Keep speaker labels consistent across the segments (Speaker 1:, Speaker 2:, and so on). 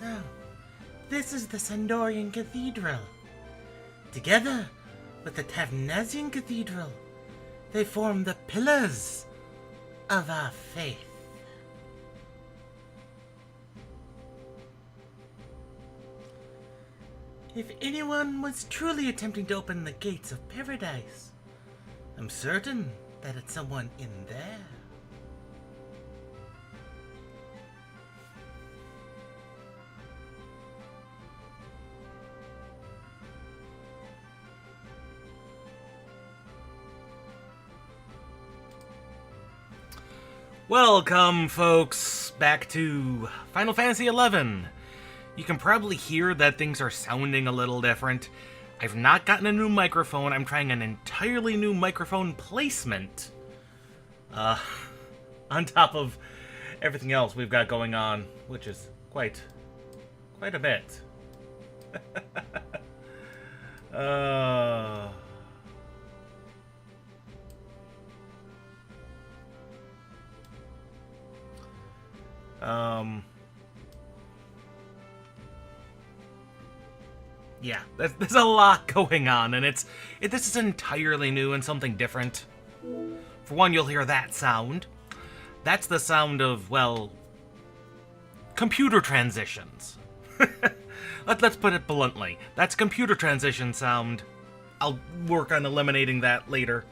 Speaker 1: So, this is the Sandorian Cathedral. Together with the Tavnazian Cathedral, they form the pillars of our faith. If anyone was truly attempting to open the gates of paradise, I'm certain that it's someone in there.
Speaker 2: Welcome, folks, back to Final Fantasy XI. You can probably hear that things are sounding a little different. I've not gotten a new microphone. I'm trying an entirely new microphone placement. On top of everything else we've got going on, which is quite a bit. Yeah, there's a lot going on, and this is entirely new and something different. For one, you'll hear that sound. That's the sound of, well, computer transitions. Let's put it bluntly. That's computer transition sound. I'll work on eliminating that later.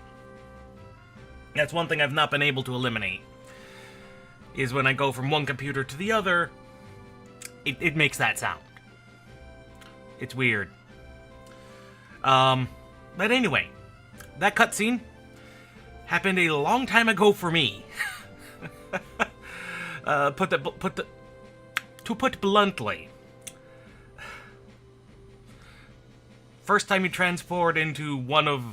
Speaker 2: That's one thing I've not been able to eliminate. Is when I go from one computer to the other, it makes that sound. It's weird. But anyway, that cutscene happened a long time ago for me. To put bluntly, first time you transport into one of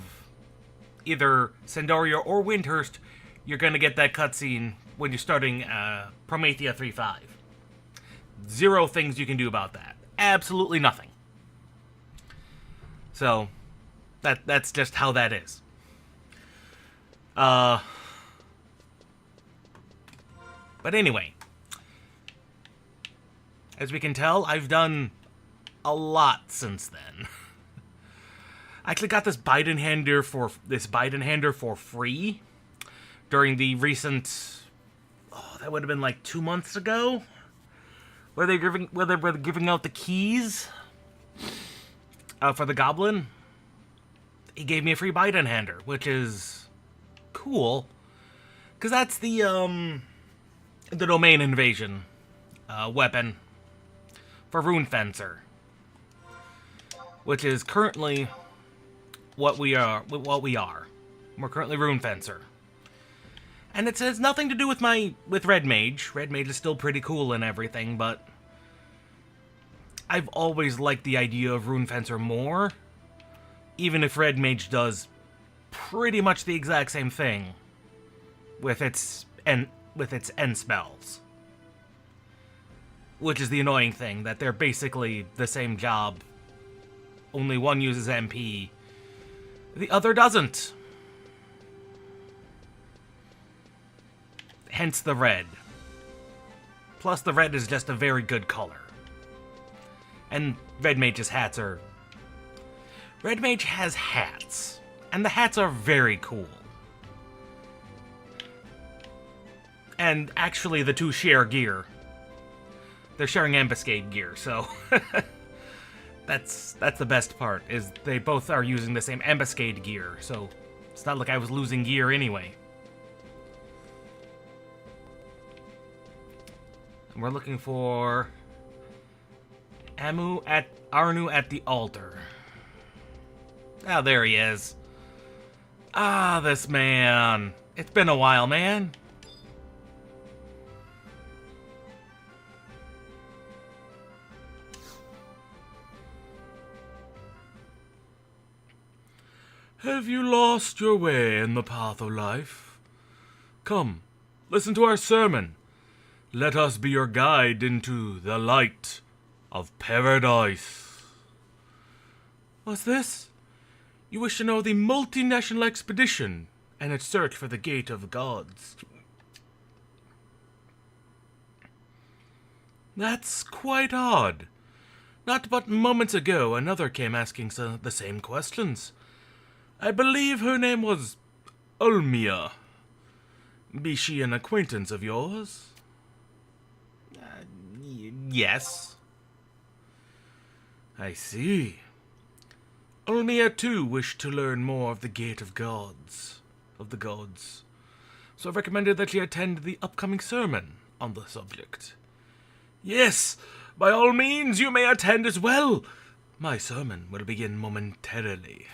Speaker 2: either Sandoria or Windhurst, you're gonna get that cutscene when you're starting Promethia 3.5. Zero things you can do about that. Absolutely nothing. So, that's just how that is. But anyway, as we can tell, I've done a lot since then. I actually got this Biden hander for free during the recent, that would have been like 2 months ago, where they were giving out the keys for the Goblin. He gave me a free Biden hander, which is cool, because that's the domain invasion weapon for Rune Fencer, which is currently what we are. We're currently Rune Fencer. And it has nothing to do with Red Mage. Red Mage is still pretty cool and everything, but I've always liked the idea of Rune Fencer more, even if Red Mage does pretty much the exact same thing with its end spells. Which is the annoying thing, that they're basically the same job, only one uses MP, the other doesn't. Hence the red. Plus the red is just a very good color. And Red Mage's hats are... Red Mage has hats, and the hats are very cool. And actually the two share gear. They're sharing ambuscade gear, so... that's the best part, is they both are using the same ambuscade gear, so it's not like I was losing gear anyway. We're looking for Arnu at the altar. Ah, there he is. Ah, this man. It's been a while, man. Have you lost your way in the path of life? Come, listen to our sermon. Let us be your guide into the light of paradise. What's this? You wish to know the multinational expedition and its search for the Gate of Gods. That's quite odd. Not but moments ago, another came asking the same questions. I believe her name was Ulmia. Be she an acquaintance of yours? Yes. I see. Ulmia too wished to learn more of the Gate of the Gods. So I recommended that she attend the upcoming sermon on the subject. Yes, by all means you may attend as well. My sermon will begin momentarily.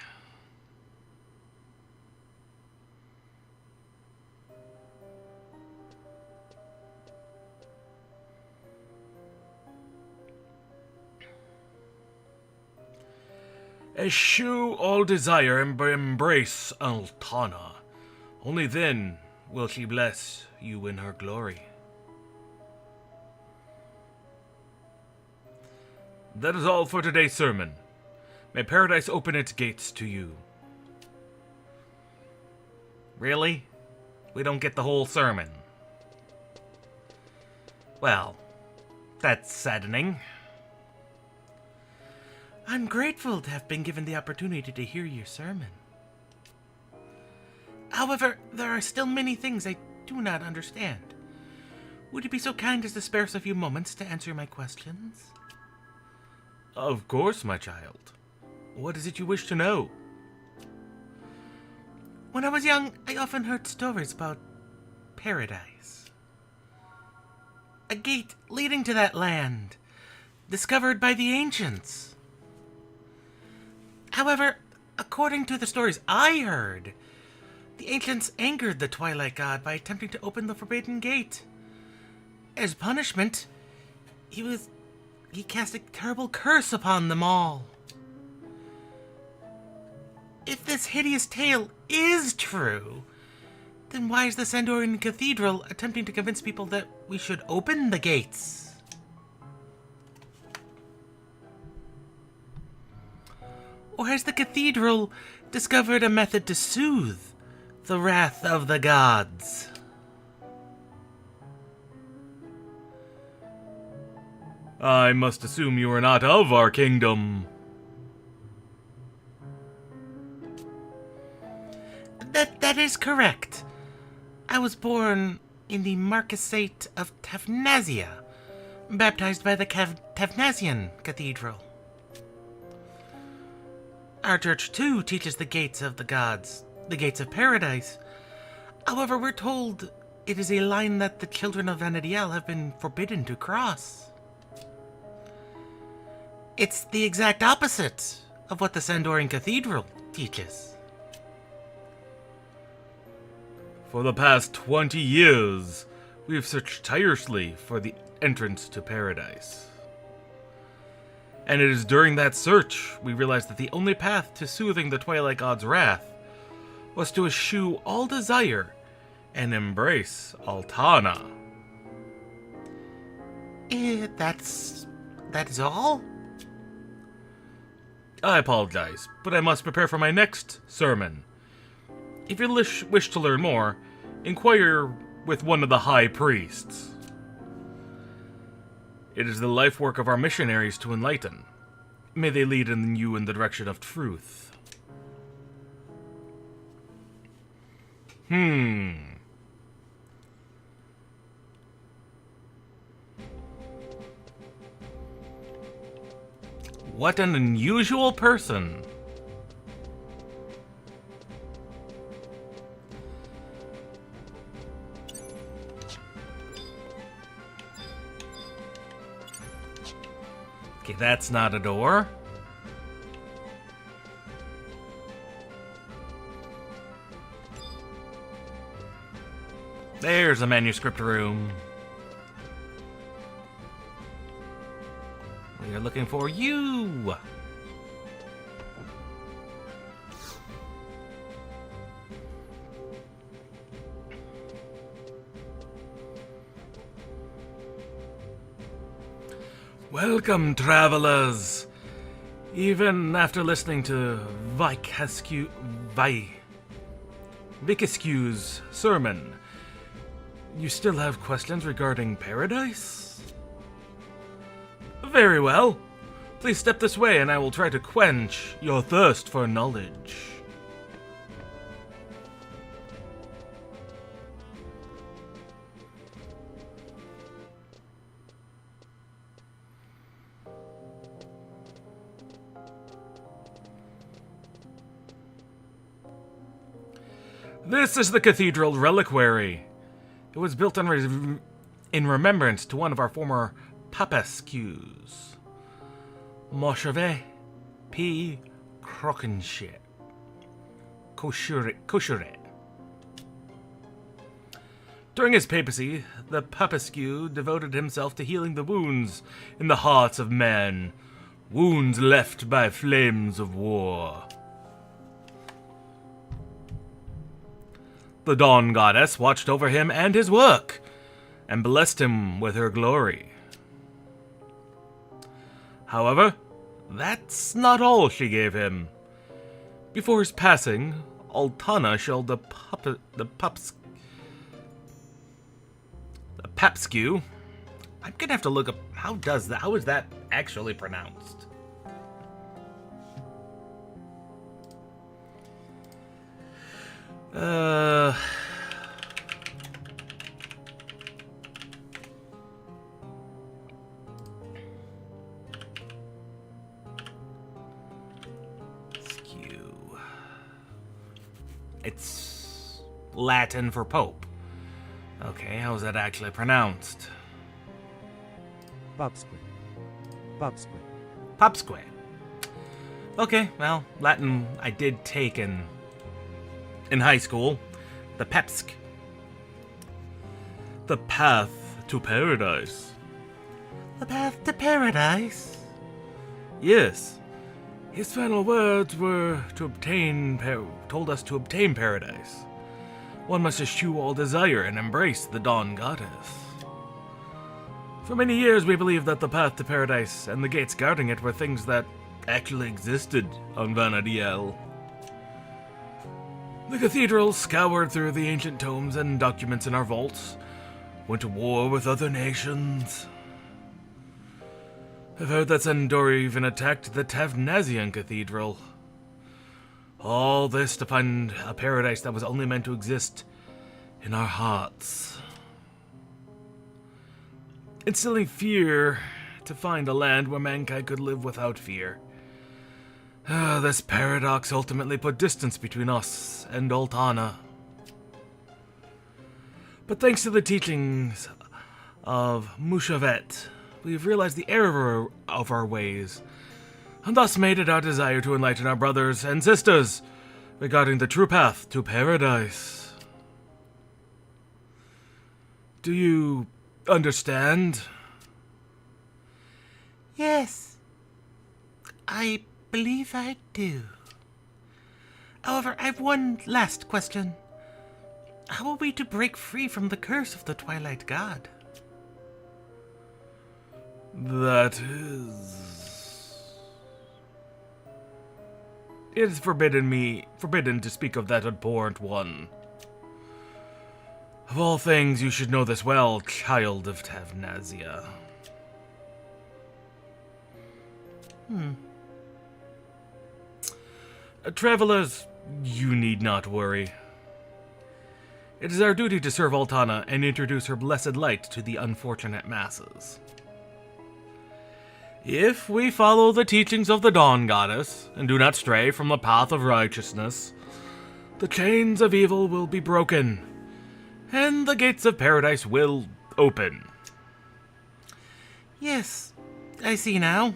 Speaker 2: Eschew all desire and embrace Altana. Only then will she bless you in her glory. That is all for today's sermon. May paradise open its gates to you. Really? We don't get the whole sermon. Well, that's saddening.
Speaker 1: I'm grateful to have been given the opportunity to hear your sermon. However, there are still many things I do not understand. Would you be so kind as to spare us a few moments to answer my questions?
Speaker 2: Of course, my child. What is it you wish to know?
Speaker 1: When I was young, I often heard stories about paradise. A gate leading to that land, discovered by the ancients. However, according to the stories I heard, the ancients angered the Twilight God by attempting to open the Forbidden Gate. As punishment, he cast a terrible curse upon them all. If this hideous tale is true, then why is the Sandorian Cathedral attempting to convince people that we should open the gates? Or has the cathedral discovered a method to soothe the wrath of the gods?
Speaker 2: I must assume you are not of our kingdom.
Speaker 1: That is correct. I was born in the Marquisate of Tavnazia, baptized by the Tavnazian Cathedral. Our church, too, teaches the gates of the gods, the gates of paradise. However, we're told it is a line that the children of Vanadiel have been forbidden to cross. It's the exact opposite of what the Sandorian Cathedral teaches.
Speaker 2: For the past 20 years, we have searched tirelessly for the entrance to paradise. And it is during that search we realized that the only path to soothing the Twilight God's wrath was to eschew all desire and embrace Altana.
Speaker 1: That is all?
Speaker 2: I apologize, but I must prepare for my next sermon. If you wish to learn more, inquire with one of the high priests. It is the life work of our missionaries to enlighten. May they lead you in the direction of truth. What an unusual person. Okay, that's not a door. There's a manuscript room. We are looking for you. Welcome, travelers. Even after listening to Vicescu's sermon, you still have questions regarding paradise? Very well. Please step this way and I will try to quench your thirst for knowledge. This is the cathedral reliquary. It was built in remembrance to one of our former papasques, Moshe P. Krokenshet. Koshere. During his papacy, the papasque devoted himself to healing the wounds in the hearts of men, wounds left by flames of war. The Dawn Goddess watched over him and his work, and blessed him with her glory. However, that's not all she gave him. Before his passing, Altana shelled the papsque. I'm gonna have to look up how is that actually pronounced? Skew. It's Latin for Pope. Okay, how's that actually pronounced?
Speaker 3: Popsque.
Speaker 2: Popsque. Okay, well, Latin I did take in high school. The Pepsk. The path to paradise.
Speaker 1: The path to paradise?
Speaker 2: Yes. His final words were told us to obtain paradise. One must eschew all desire and embrace the Dawn Goddess. For many years we believed that the path to paradise and the gates guarding it were things that actually existed on Vanadiel. The cathedral scoured through the ancient tomes and documents in our vaults, went to war with other nations. I've heard that Sandor even attacked the Tavnazian Cathedral. All this to find a paradise that was only meant to exist in our hearts. Instilling fear to find a land where mankind could live without fear. This paradox ultimately put distance between us and Altana. But thanks to the teachings of Mushavet, we have realized the error of our ways, and thus made it our desire to enlighten our brothers and sisters regarding the true path to paradise. Do you understand?
Speaker 1: Yes. I believe I do. However, I have one last question. How are we to break free from the curse of the Twilight God?
Speaker 2: That is... It is forbidden to speak of that abhorrent one. Of all things, you should know this well, child of Tavnazia. Travelers, you need not worry. It is our duty to serve Altana and introduce her blessed light to the unfortunate masses. If we follow the teachings of the Dawn Goddess and do not stray from the path of righteousness, the chains of evil will be broken, and the gates of paradise will open.
Speaker 1: Yes, I see now.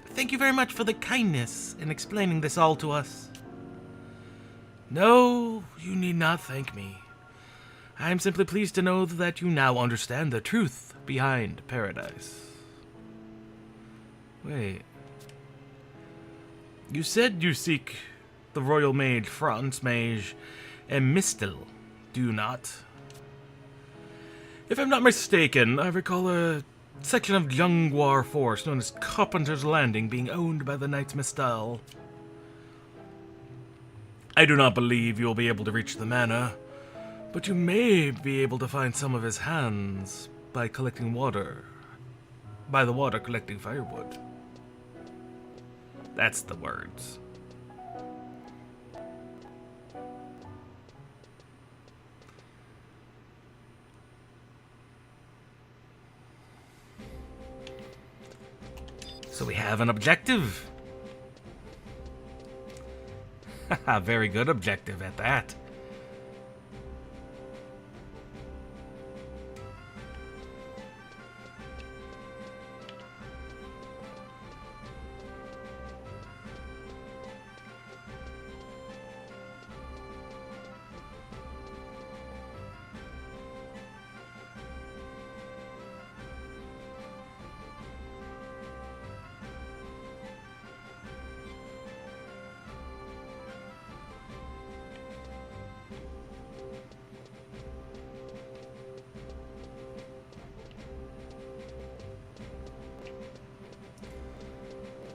Speaker 1: Thank you very much for the kindness in explaining this all to us.
Speaker 2: No, you need not thank me. I am simply pleased to know that you now understand the truth behind paradise. Wait. You said you seek the Royal Maid Franz Mage and Mistel, do you not? If I'm not mistaken, I recall a section of Jungwar force known as Carpenter's Landing being owned by the Knights Mistal. I do not believe you will be able to reach the manor, but you may be able to find some of his hands by collecting water by the water collecting firewood. That's the words. So we have an objective. Haha, very good objective at that.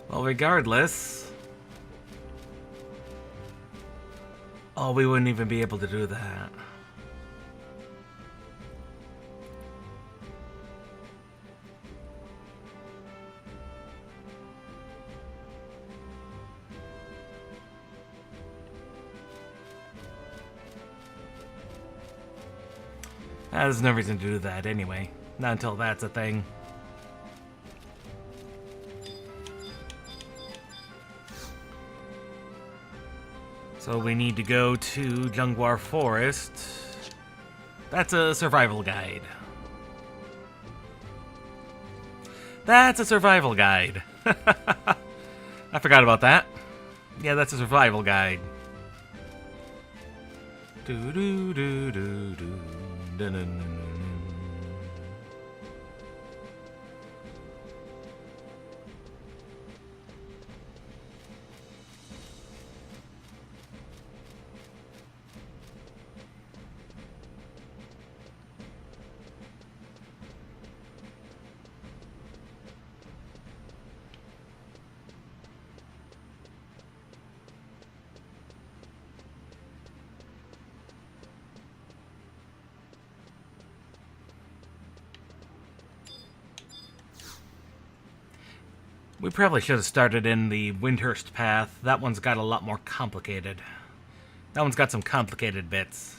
Speaker 2: Well, regardless... Oh, we wouldn't even be able to do that. There's no reason to do that anyway. Not until that's a thing. So we need to go to Jungwar Forest. That's a survival guide. That's a survival guide. I forgot about that. Yeah, that's a survival guide. Do do do do do. Dun, dun, dun, dun. We probably should have started in the Windhurst path. That one's got a lot more complicated. That one's got some complicated bits.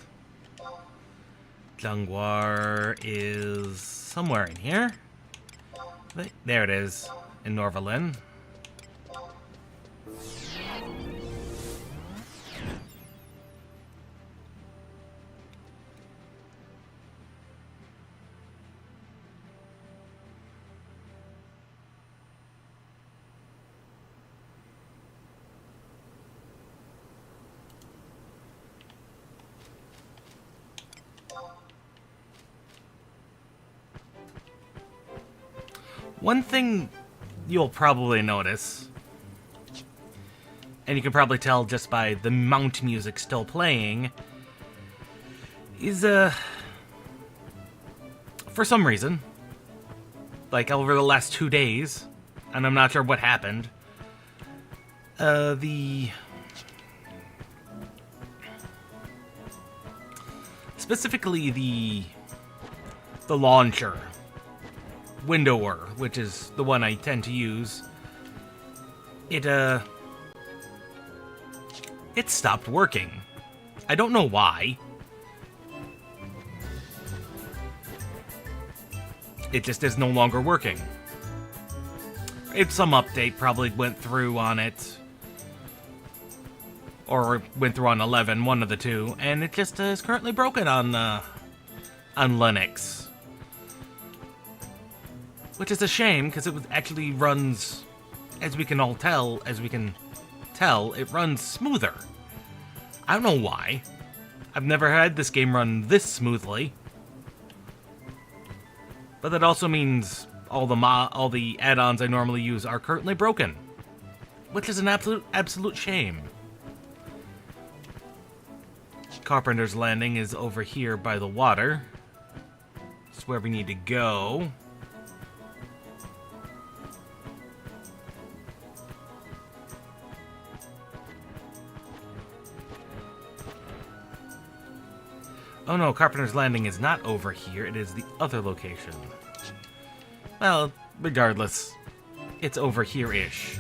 Speaker 2: Jungwar is somewhere in here. There it is, in Norvalin. One thing you'll probably notice, and you can probably tell just by the mount music still playing, is, for some reason, like over the last 2 days, and I'm not sure what happened, specifically the launcher, windower, which is the one I tend to use, it stopped working. I don't know why. It just is no longer working. It's some update probably went through on it, or went through on 11, one of the two, and it just is currently broken on Linux. Which is a shame, because it actually runs, as we can tell, it runs smoother. I don't know why. I've never had this game run this smoothly. But that also means all the add-ons I normally use are currently broken. Which is an absolute shame. Carpenter's Landing is over here by the water. It's where we need to go. Oh no, Carpenter's Landing is not over here, it is the other location. Well, regardless, it's over here-ish.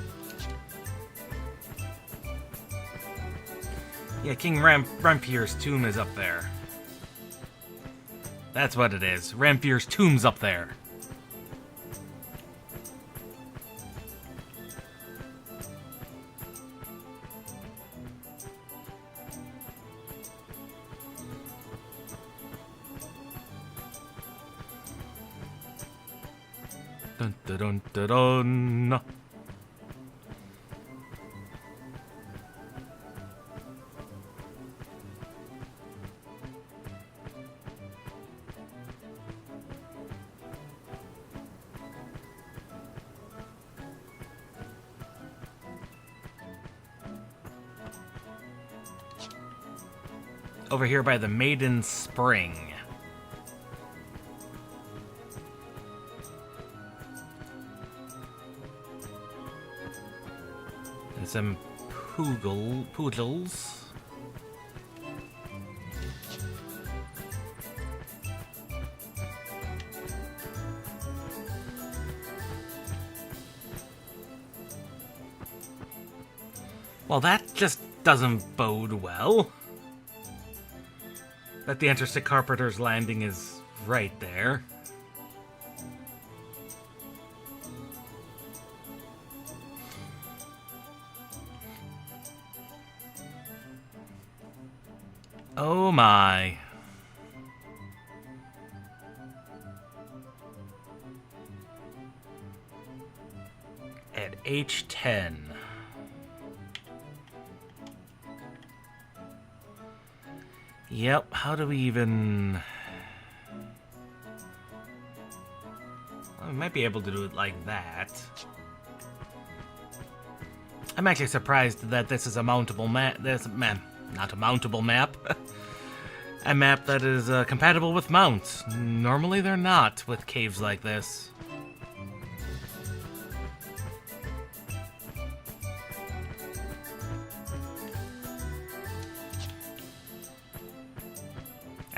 Speaker 2: Yeah, King Ramphir's tomb is up there. That's what it is. Ramphir's tomb's up there. Dun dun dun dun dun. Over here by the Maiden Spring. And some poodles. Well, that just doesn't bode well. That the entrance to Carpenter's Landing is right there. Oh my. At H10. Yep, how do we even... Well, we might be able to do it like that. I'm actually surprised that this is a mountable map. Not a mountable map. A map that is compatible with mounts. Normally they're not with caves like this.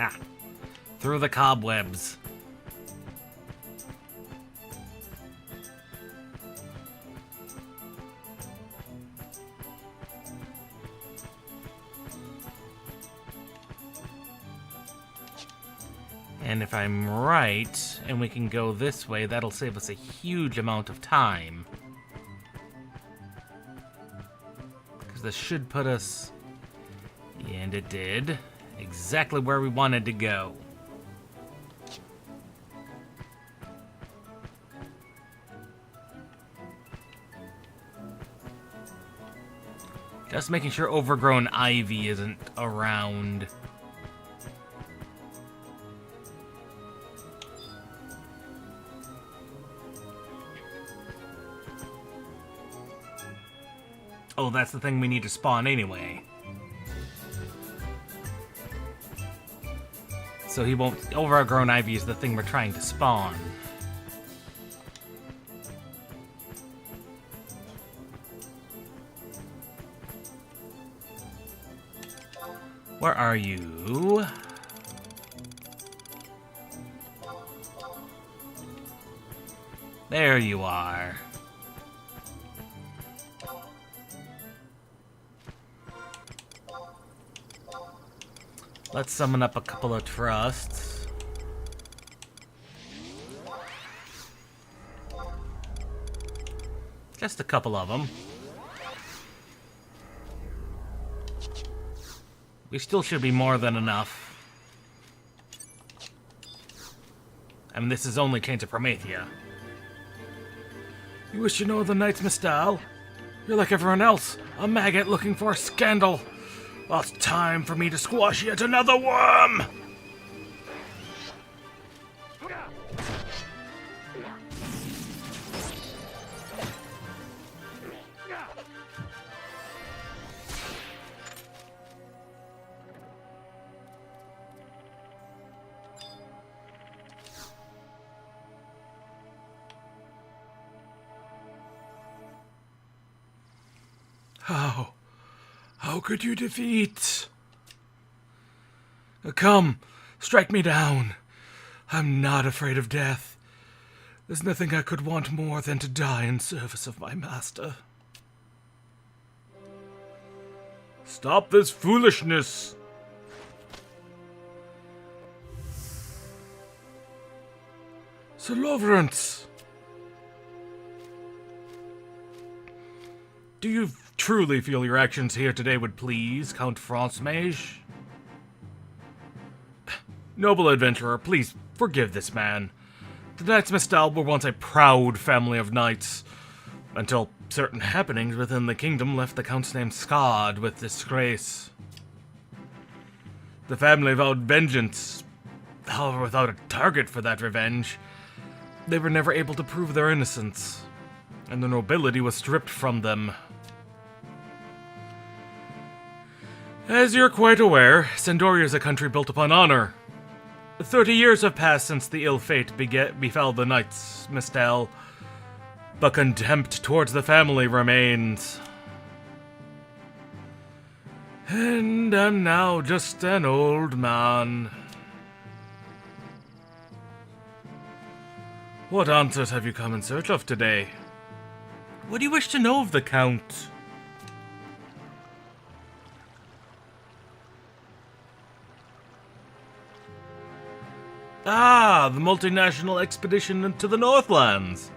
Speaker 2: Ah, through the cobwebs. And if I'm right, and we can go this way, that'll save us a huge amount of time. Because this should put us, and it did, exactly where we wanted to go. Just making sure overgrown ivy isn't around. Oh, that's the thing we need to spawn anyway. So he won't... Overgrown ivy is the thing we're trying to spawn. Where are you? There you are. Let's summon up a couple of trusts. Just a couple of them. We still should be more than enough. I mean, this is only Chains of Promethia. You wish you know the Knights Mistal? You're like everyone else, a maggot looking for a scandal. Well, it's time for me to squash yet another worm! How could you defeat? Come, strike me down. I'm not afraid of death. There's nothing I could want more than to die in service of my master. Stop this foolishness! Sir Lawrence! Do you truly feel your actions here today would please Count Franc-Mage? Noble adventurer, please forgive this man. The Knights Mistal were once a proud family of knights, until certain happenings within the kingdom left the Count's name scarred with disgrace. The family vowed vengeance, however without a target for that revenge. They were never able to prove their innocence, and the nobility was stripped from them. As you're quite aware, Sandoria is a country built upon honor. 30 years have passed since the ill fate befell the Knights Mistal, but contempt towards the family remains. And I'm now just an old man. What answers have you come in search of today? What do you wish to know of the Count? Ah, the multinational expedition into the Northlands.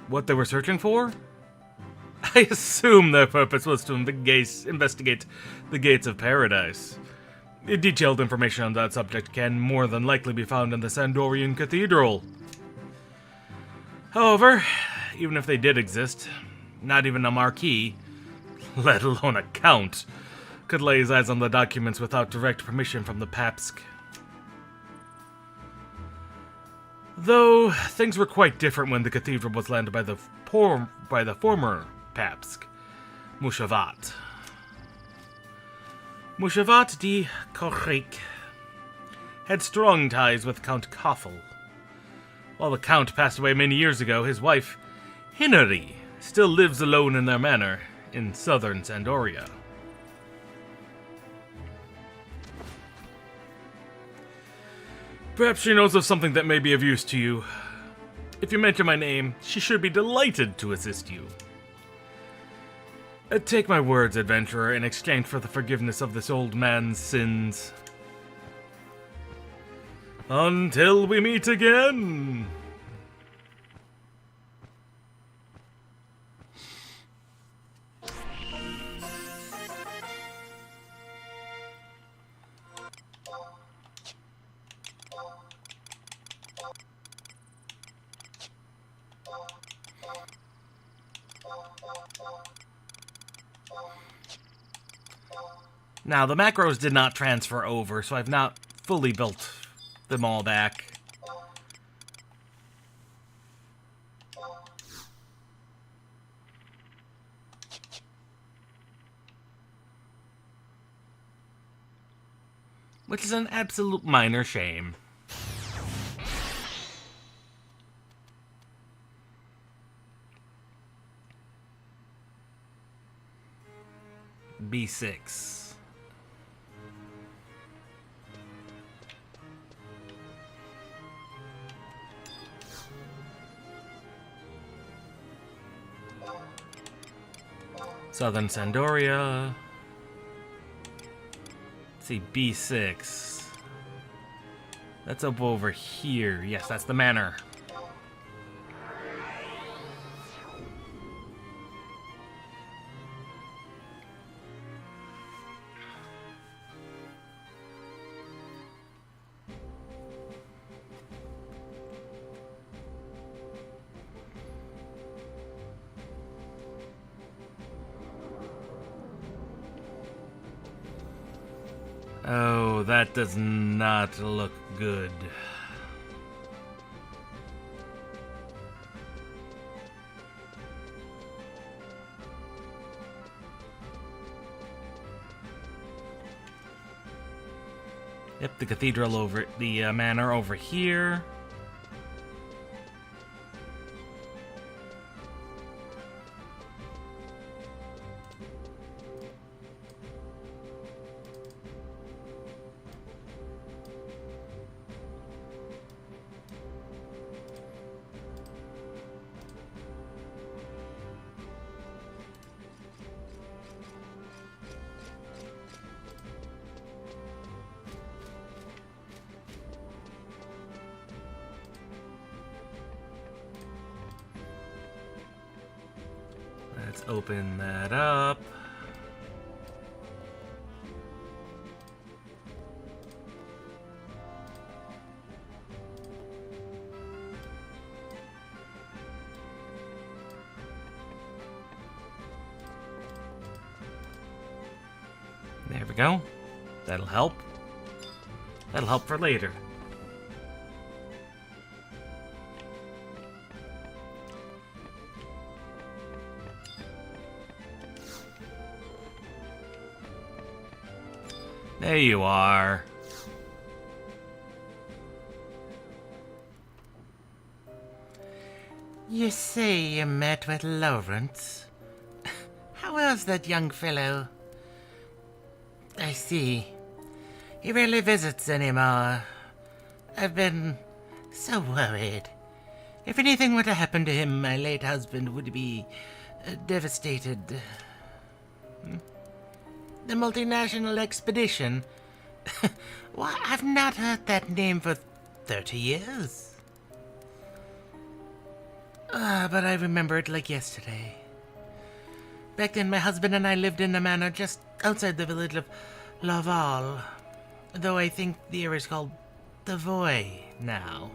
Speaker 2: What they were searching for? I assume their purpose was to investigate the gates of paradise. Detailed information on that subject can more than likely be found in the Sandorian Cathedral. However, even if they did exist, not even a marquis, let alone a count, could lay his eyes on the documents without direct permission from the Papsk. Though things were quite different when the cathedral was landed by the former Papsk, Mushavat. Mushavat de Kochrik had strong ties with Count Koffel. While the Count passed away many years ago, his wife, Hinari, still lives alone in their manor in southern Sandoria. Perhaps she knows of something that may be of use to you. If you mention my name, she should be delighted to assist you. Take my words, adventurer, in exchange for the forgiveness of this old man's sins. Until we meet again! Now, the macros did not transfer over, so I've not fully built them all back. Which is an absolute minor shame. B6. Southern Sandoria. Let's see, B6. That's up over here. Yes, that's the manor. Oh, that does not look good. Yep, the cathedral over, the manor over here. let's open that up. There we go. That'll help. That'll help for later. There you are.
Speaker 1: You say you met with Lawrence? How was that young fellow? I see. He rarely visits anymore. I've been so worried. If anything were to happen to him, my late husband would be devastated. The multinational expedition? Why, I've not heard that name for 30 years. But I remember it like yesterday. Back then, my husband and I lived in a manor just outside the village of Laval, though I think the area is called Devoy now.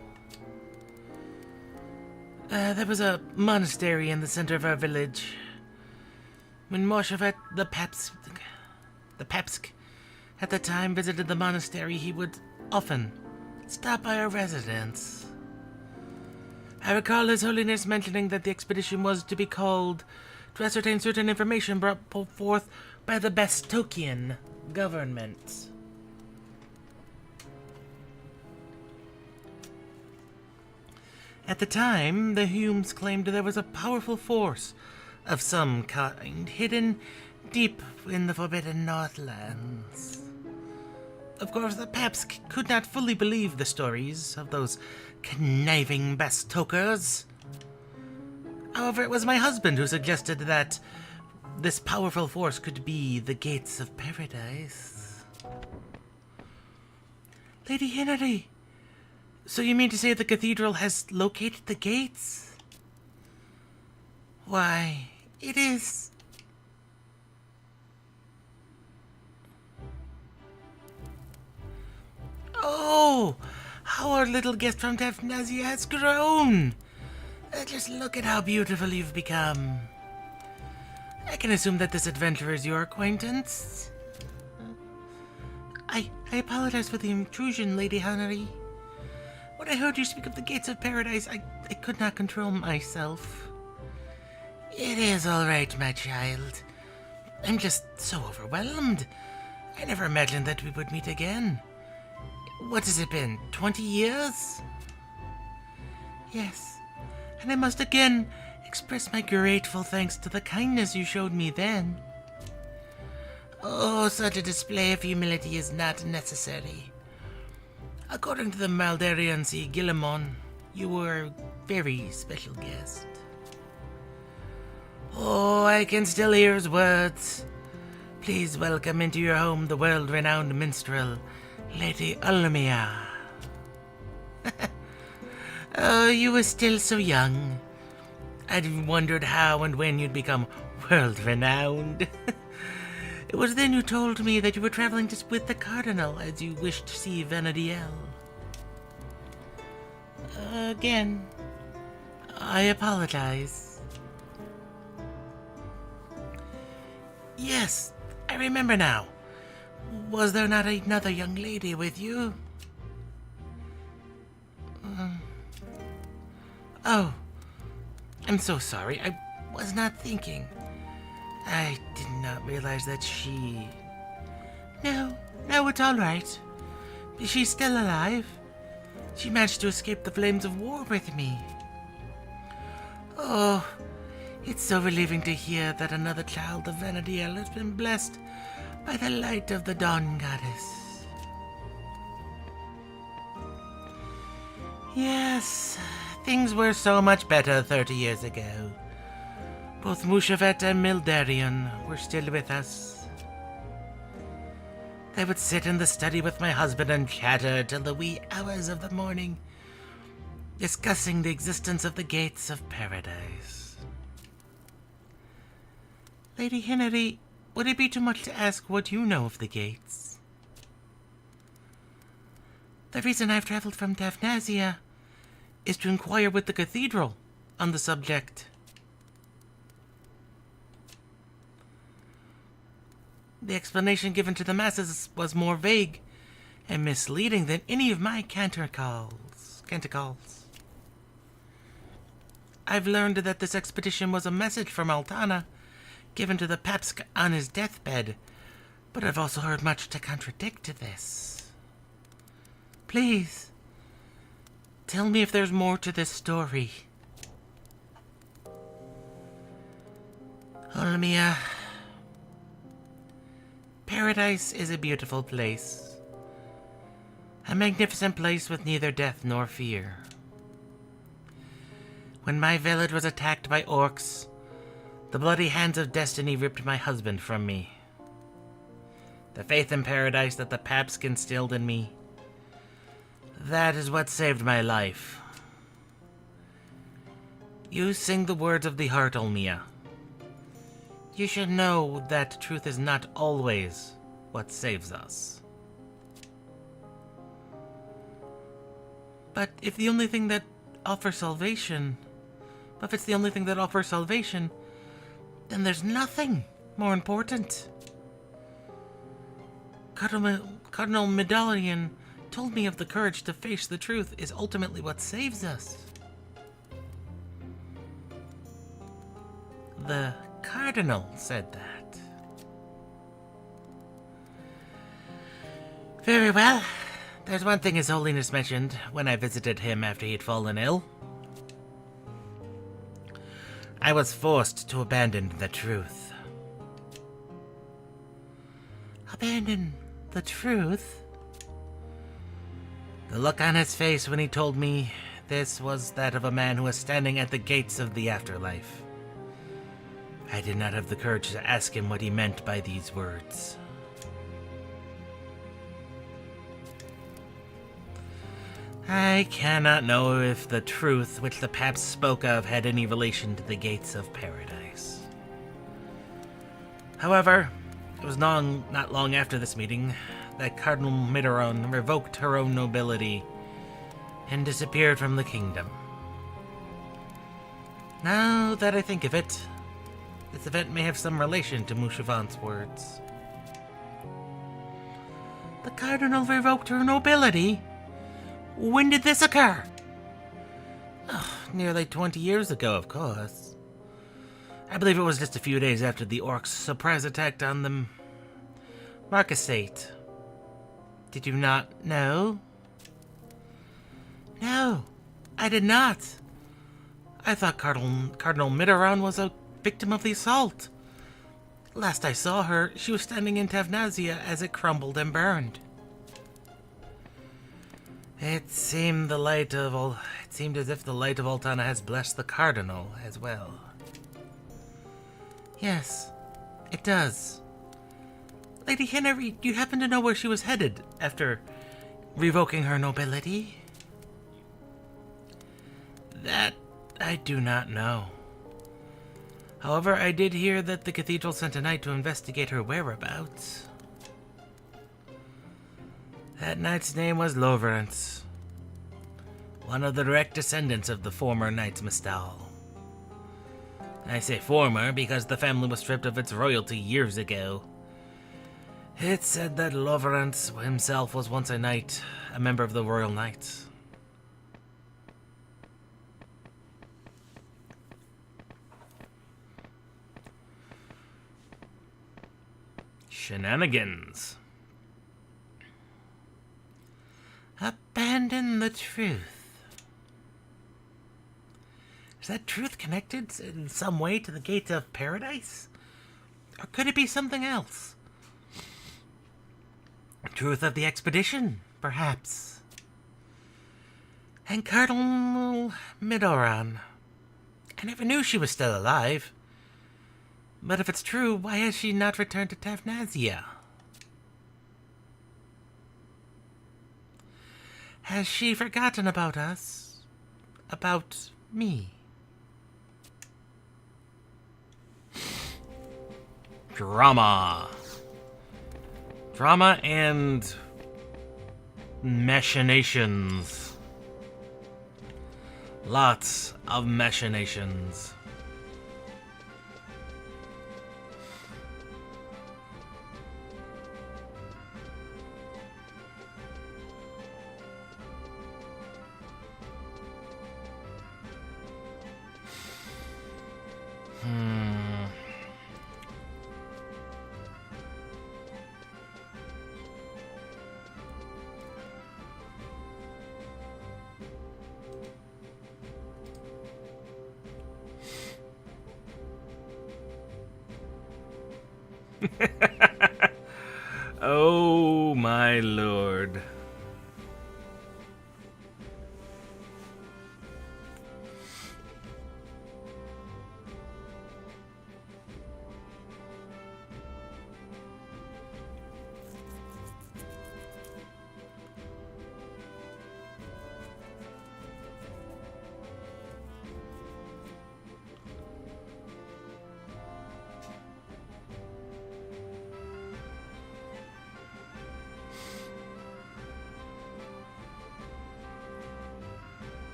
Speaker 1: There was a monastery in the center of our village. When Moshevet the Pepsk at the time visited the monastery, he would often stop by our residence. I recall His Holiness mentioning that the expedition was to be called to ascertain certain information brought forth by the Bastokian government. At the time, the Humes claimed there was a powerful force of some kind hidden deep in the Forbidden Northlands. Of course, the Pepsk could not fully believe the stories of those conniving Bastokers. However, it was my husband who suggested that this powerful force could be the gates of paradise. Lady Henry, so you mean to say the cathedral has located the gates? Why, it is... Oh, how our little guest from Tafnazia has grown! Just look at how beautiful you've become. I can assume that this adventurer is your acquaintance. I apologize for the intrusion, Lady Henry. When I heard you speak of the gates of paradise, I could not control myself. It is all right, my child. I'm just so overwhelmed. I never imagined that we would meet again. What has it been, 20 years? Yes, and I must again express my grateful thanks to the kindness you showed me then. Oh, such a display of humility is not necessary. According to the Maldarian Sea Guillemon, you were a very special guest. Oh, I can still hear his words. Please welcome into your home the world-renowned minstrel, Lady Ulmia. Oh, you were still so young. I'd wondered how and when you'd become world-renowned. It was then you told me that you were traveling with the Cardinal as you wished to see Vanadiel. Again, I apologize. Yes, I remember now. Was there not another young lady with you? Oh, I'm so sorry. I was not thinking. I did not realize that she... No, it's all right. She's still alive. She managed to escape the flames of war with me. Oh, it's so relieving to hear that another child of Vanadiel has been blessed by the light of the Dawn Goddess. Yes, things were so much better 30 years ago. Both Mushavet and Mildarion were still with us. I would sit in the study with my husband and chatter till the wee hours of the morning, discussing the existence of the gates of paradise. Lady Henry, would it be too much to ask what you know of the gates? The reason I've traveled from Tavnazia is to inquire with the cathedral on the subject. The explanation given to the masses was more vague and misleading than any of my canticles. I've learned that this expedition was a message from Altana given to the Papsk on his deathbed, but I've also heard much to contradict this. Please, tell me if there's more to this story. Olmia, paradise is a beautiful place. A magnificent place with neither death nor fear. When my village was attacked by orcs, the bloody hands of destiny ripped my husband from me. The faith in paradise that the Papsk instilled in me, that is what saved my life. You sing the words of the heart, Olmia. You should know that truth is not always what saves us. But if it's the only thing that offers salvation, then there's nothing more important. Cardinal Medallion told me of the courage to face the truth is ultimately what saves us. The Cardinal said that. Very well. There's one thing His Holiness mentioned when I visited him after he'd fallen ill. I was forced to abandon the truth. Abandon the truth? The look on his face when he told me this was that of a man who was standing at the gates of the afterlife. I did not have the courage to ask him what he meant by these words. I cannot know if the truth which the Paps spoke of had any relation to the gates of paradise. However, it was not long after this meeting that Cardinal Midaron revoked her own nobility and disappeared from the kingdom. Now that I think of it, this event may have some relation to Moushavant's words. The Cardinal revoked her nobility? When did this occur? Oh, nearly 20 years ago, of course. I believe it was just a few days after the orcs' surprise attack on the Marquisate. Did you not know? No, I did not. I thought Cardinal Midaron was a victim of the assault. Last I saw her, she was standing in Tavnazia as it crumbled and burned. It seemed as if the light of Altana has blessed the Cardinal as well. Yes, it does. Lady Henry, do you happen to know where she was headed after revoking her nobility? That I do not know. However, I did hear that the cathedral sent a knight to investigate her whereabouts. That knight's name was Lovrance, one of the direct descendants of the former Knights Mistal. I say former because the family was stripped of its royalty years ago. It's said that Lovrance himself was once a knight, a member of the Royal Knights. Shenanigans. Abandon the truth. Is that truth connected in some way to the gates of paradise? Or could it be something else? Truth of the expedition, perhaps. And Cardinal Midoran. I never knew she was still alive. But if it's true, why has she not returned to Tavnazia? Has she forgotten about us? About me?
Speaker 2: Drama. Drama and machinations. Lots of machinations. Oh my lord.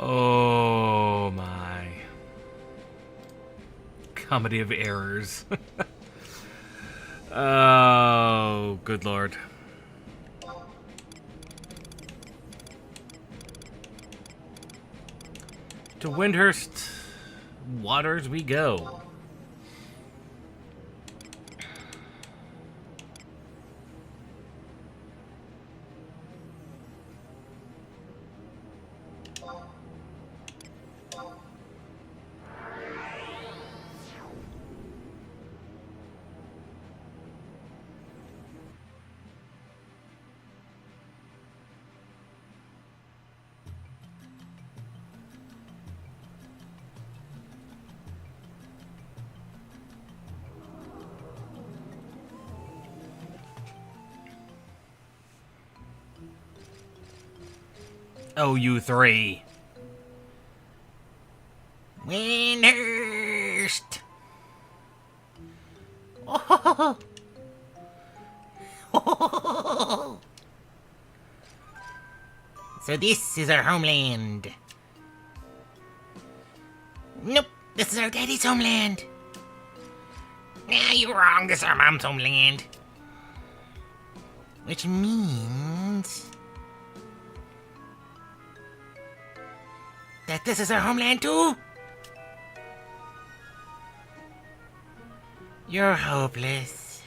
Speaker 2: Oh my. Comedy of errors. Oh, good lord. To Windhurst waters we go. Oh, you three.
Speaker 1: Windhurst. Oh. Oh. So this is our homeland. Nope, this is our daddy's homeland. Nah, you're wrong. This is our mom's homeland. Which means that this is our homeland too? You're hopeless.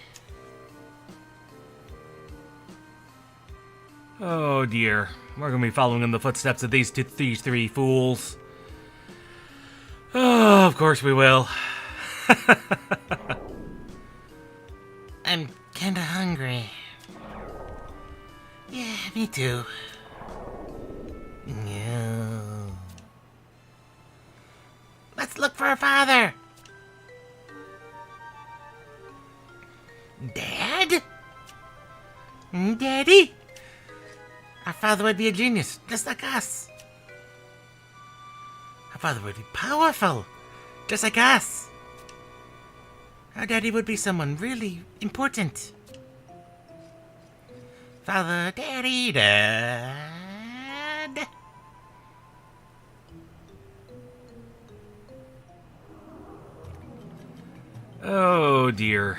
Speaker 2: Oh dear. We're gonna be following in the footsteps of these three fools. Oh, of course we will.
Speaker 1: I'm kinda hungry. Yeah, me too. No. Let's look for our father. Dad? Daddy? Our father would be a genius, just like us. Our father would be powerful, just like us. Our daddy would be someone really important. Father, Daddy, Dad.
Speaker 2: Oh dear.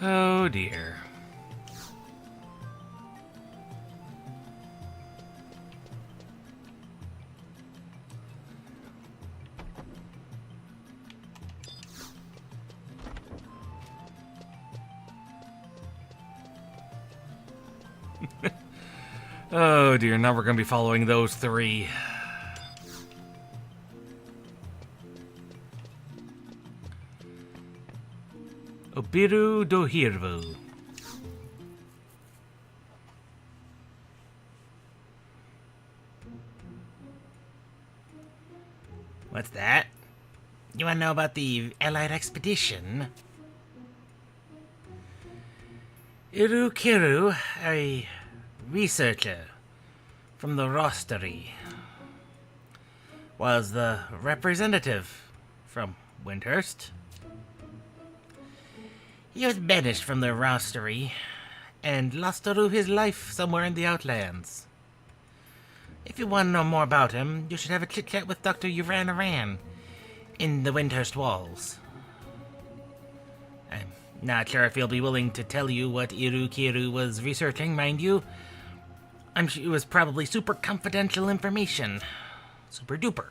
Speaker 2: Oh dear. Oh dear, now we're gonna be following those three. Obiru Dohirvu.
Speaker 1: What's that? You want to know about the Allied expedition? Irukiru, a researcher from the rostery, was the representative from Windhurst. He was banished from the rostery and lost through his life somewhere in the Outlands. If you want to know more about him, you should have a chit-chat with Dr. Uran Aran in the Windhurst walls. I'm not sure if he'll be willing to tell you what Irukiru was researching, mind you. I'm sure it was probably super confidential information. Super duper.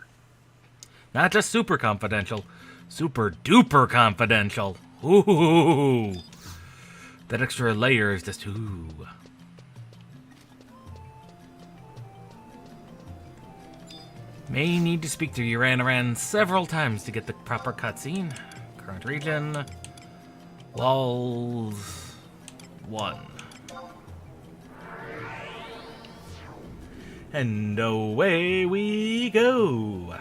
Speaker 2: Not just super confidential, super duper confidential. Ooh. That extra layer is just ooh. May need to speak to Uran several times to get the proper cutscene. Current region. Walls 1. And away we go.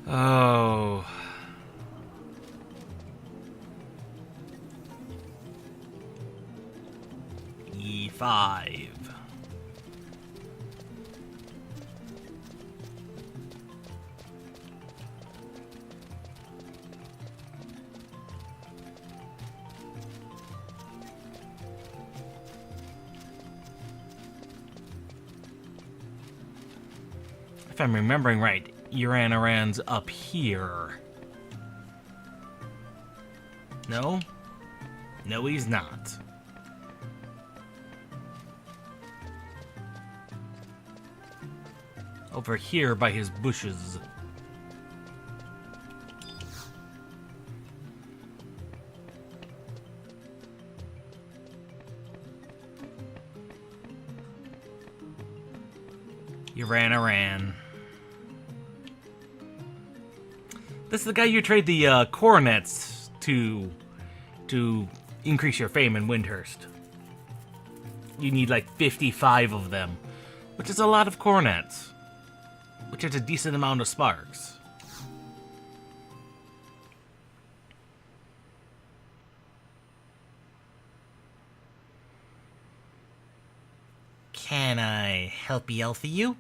Speaker 2: Oh. E5. If I'm remembering right, Aran's up here. No? No, he's not. Over here by his bushes. Aran. This is the guy you trade the coronets to increase your fame in Windhurst. You need like 55 of them, which is a lot of coronets, which is a decent amount of sparks.
Speaker 1: Can I help yell for you?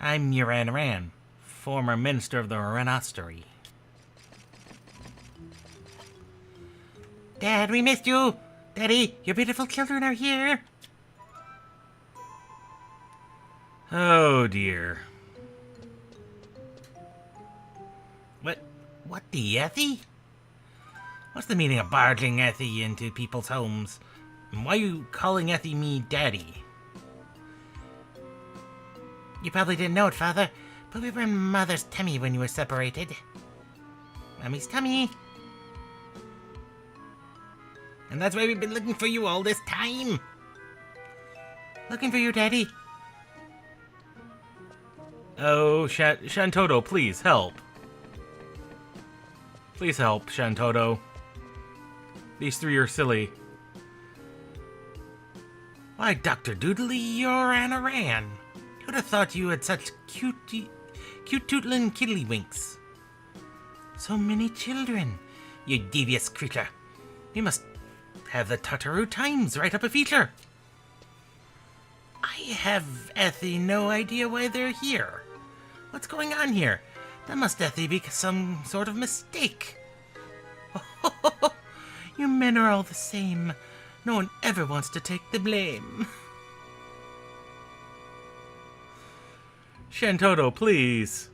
Speaker 1: I'm Aran, former minister of the Renostery. Dad, we missed you! Daddy, your beautiful children are here!
Speaker 2: Oh dear.
Speaker 1: What the Ethy? What's the meaning of barging Ethy into people's homes? And why are you calling Ethy me Daddy? You probably didn't know it, Father, but we were in Mother's tummy when you were separated. Mommy's tummy. And that's why we've been looking for you all this time. Looking for you, Daddy.
Speaker 2: Oh, Shantoto, please help. Please help, Shantoto. These three are silly.
Speaker 1: Why, Dr. Doodly, you're Aran. Who'd have thought you had such cute tootling kiddlywinks? So many children, you devious creature. You must have the Tartaru Times write up a feature. I have Ethy no idea why they're here. What's going on here? That must Ethy be some sort of mistake. You men are all the same. No one ever wants to take the blame.
Speaker 2: Shantoto, please.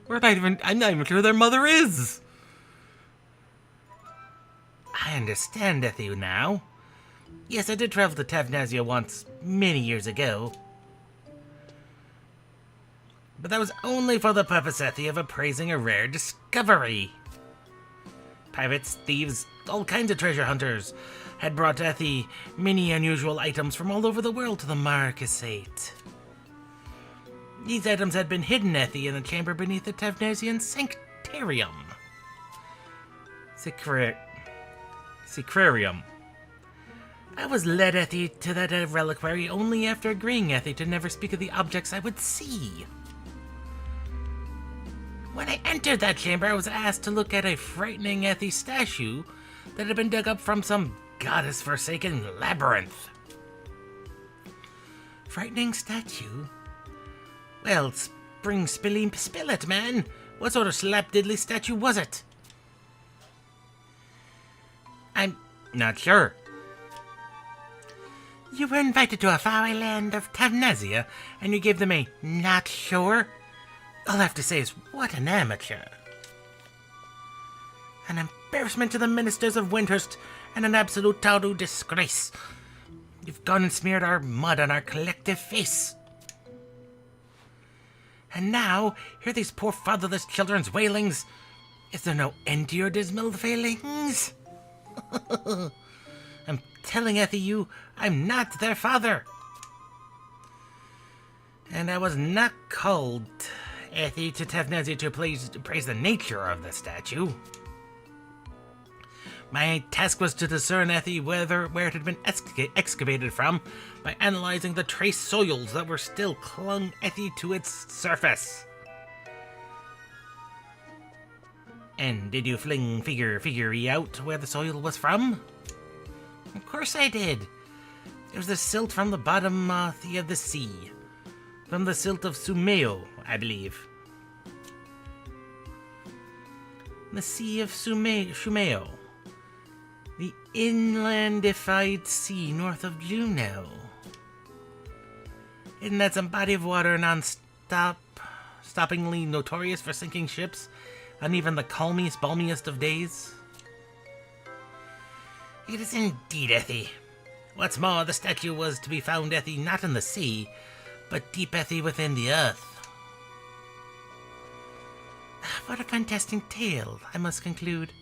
Speaker 2: I'm not even sure their mother is.
Speaker 1: I understand Ethy now. Yes, I did travel to Tavnazia once, many years ago. But that was only for the purpose, Ethy, of appraising a rare discovery. Pirates, thieves, all kinds of treasure hunters had brought Ethy many unusual items from all over the world to the Marquisate. These items had been hidden, Ethy, in a chamber beneath the Tavnazian Sanctarium.
Speaker 2: Secrarium. I was led, Ethy, to that reliquary only after agreeing, Ethy, to never speak of the objects I would see. When I entered that chamber, I was asked to look at a frightening Ethy statue that had been dug up from some goddess-forsaken labyrinth. Frightening statue? Well, spring spilly spill it, man. What sort of slap-diddly statue was it? I'm not sure. You were invited to a faraway land of Tavnazia, and you gave them a not sure? All I have to say is, what an amateur. An embarrassment to the ministers of Windhurst, and an absolute total disgrace. You've gone and smeared our mud on our collective face. And now, hear these poor fatherless children's wailings. Is there no end to your dismal failings? I'm telling Ethy you, I'm not their father. And I was not called, Ethy, to Tavnazia to praise the nature of the statue. My task was to discern, Ethy, where it had been excavated from by analyzing the trace soils that were still clung, Ethy, to its surface. And did you figure out where the soil was from? Of course I did. It was the silt from the bottom of the sea. From the silt of Sumeo, I believe. The Sea of Shumeo. The inlandified sea north of Juneau. Isn't that some body of water stoppingly notorious for sinking ships on even the calmiest, balmiest of days? It is indeed, Ethy. What's more, the statue was to be found, Ethy, not in the sea, but deep, Ethy, within the earth. What a fantastic tale, I must conclude.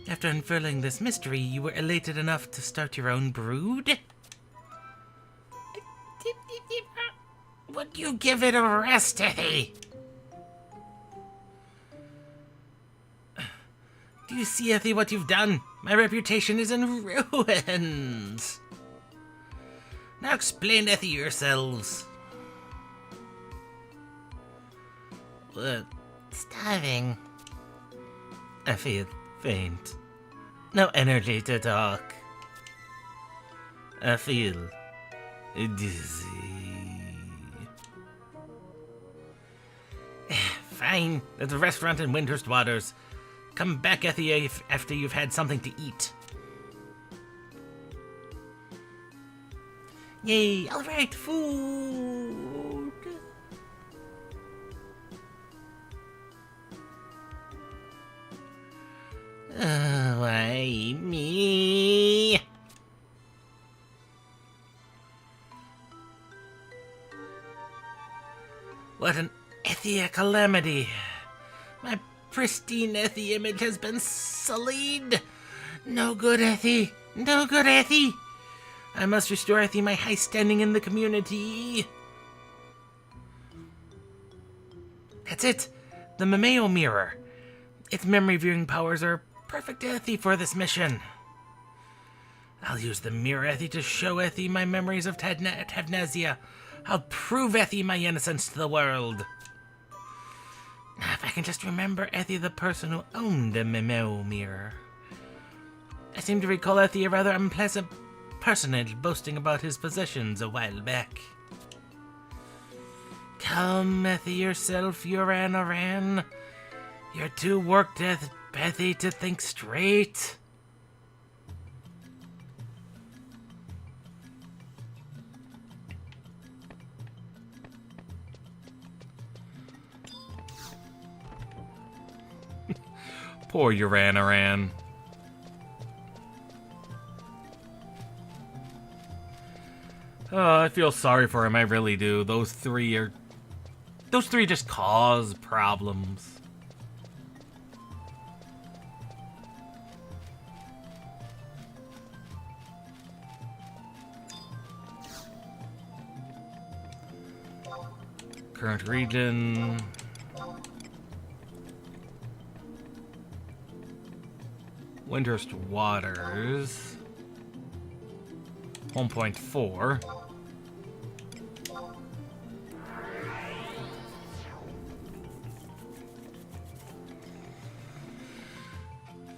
Speaker 2: After unfurling this mystery, you were elated enough to start your own brood? Would you give it a rest, Ethy? Do you see, Ethy, what you've done? My reputation is in ruins. Now explain, Ethy, yourselves. Starving. I feel faint. No energy to talk. I feel dizzy. Fine. There's a restaurant in Windhurst Waters. Come back, Ethy, after you've had something to eat. Yay! Alright, food! Why me? What an Ethy calamity! My pristine Ethy image has been sullied. No good, Ethy. No good, Ethy. I must restore Ethy my high standing in the community. That's it. The Mameo mirror. Its memory viewing powers are perfect, Ethy, for this mission. I'll use the mirror, Ethy, to show Ethy my memories of Tavnazia. I'll prove, Ethy, my innocence to the world. If I can just remember, Ethy, the person who owned the Mameo mirror. I seem to recall Ethy, a rather unpleasant personage, boasting about his possessions a while back. Come, Ethy, yourself, Uran. You're too worked, Ethy, to think straight. Poor Uran. Oh, I feel sorry for him, I really do. Those three just cause problems. Current region. Winter's Waters. 1.4.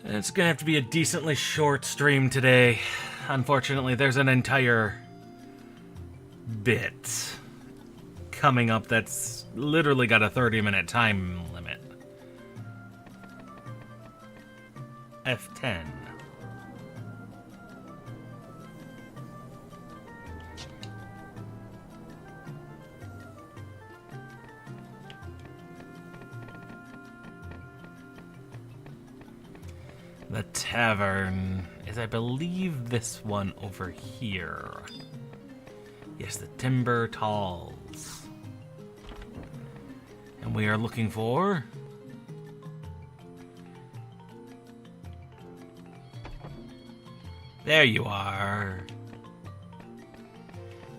Speaker 2: It's gonna have to be a decently short stream today. Unfortunately, there's an entire bit coming up that's literally got a 30-minute time limit. F10. The tavern is, I believe, this one over here. Yes, the Timber Talls. And we are looking for... There you are.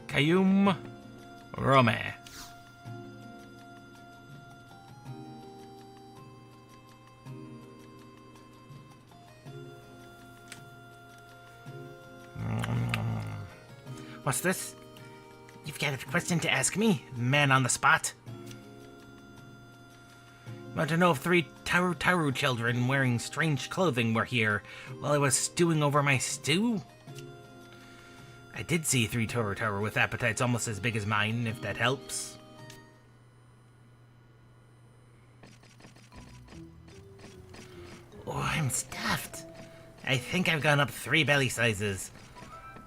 Speaker 2: Kayum Rome.
Speaker 1: What's this? You've got a question to ask me, man on the spot? Want to know if 3 Taru children wearing strange clothing were here while I was stewing over my stew? I did see 3 Taru with appetites almost as big as mine, if that helps. Oh, I'm stuffed. I think I've gone up 3 belly sizes.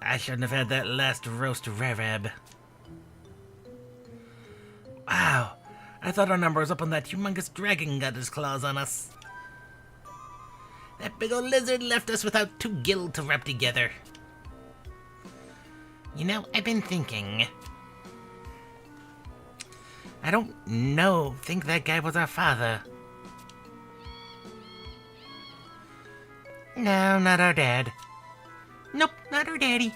Speaker 1: I shouldn't have had that last roast rarab. Wow, I thought our number was up on that humongous dragon got his claws on us. That big old lizard left us without 2 gills to rub together. You know, I've been thinking. I don't think that guy was our father. No, not our dad. Nope, not our daddy.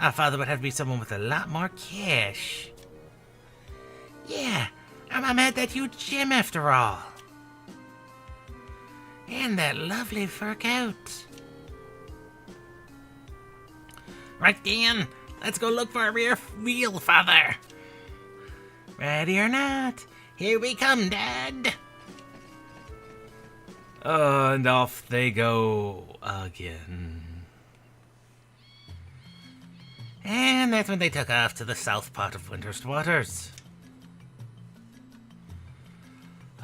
Speaker 1: Our father would have to be someone with a lot more cash. Yeah, our mom had that huge gem after all. And that lovely fur coat. Right, Dan, let's go look for our real father. Ready or not, here we come, Dad.
Speaker 2: And off they go again.
Speaker 1: And that's when they took off to the south part of Winter's Waters.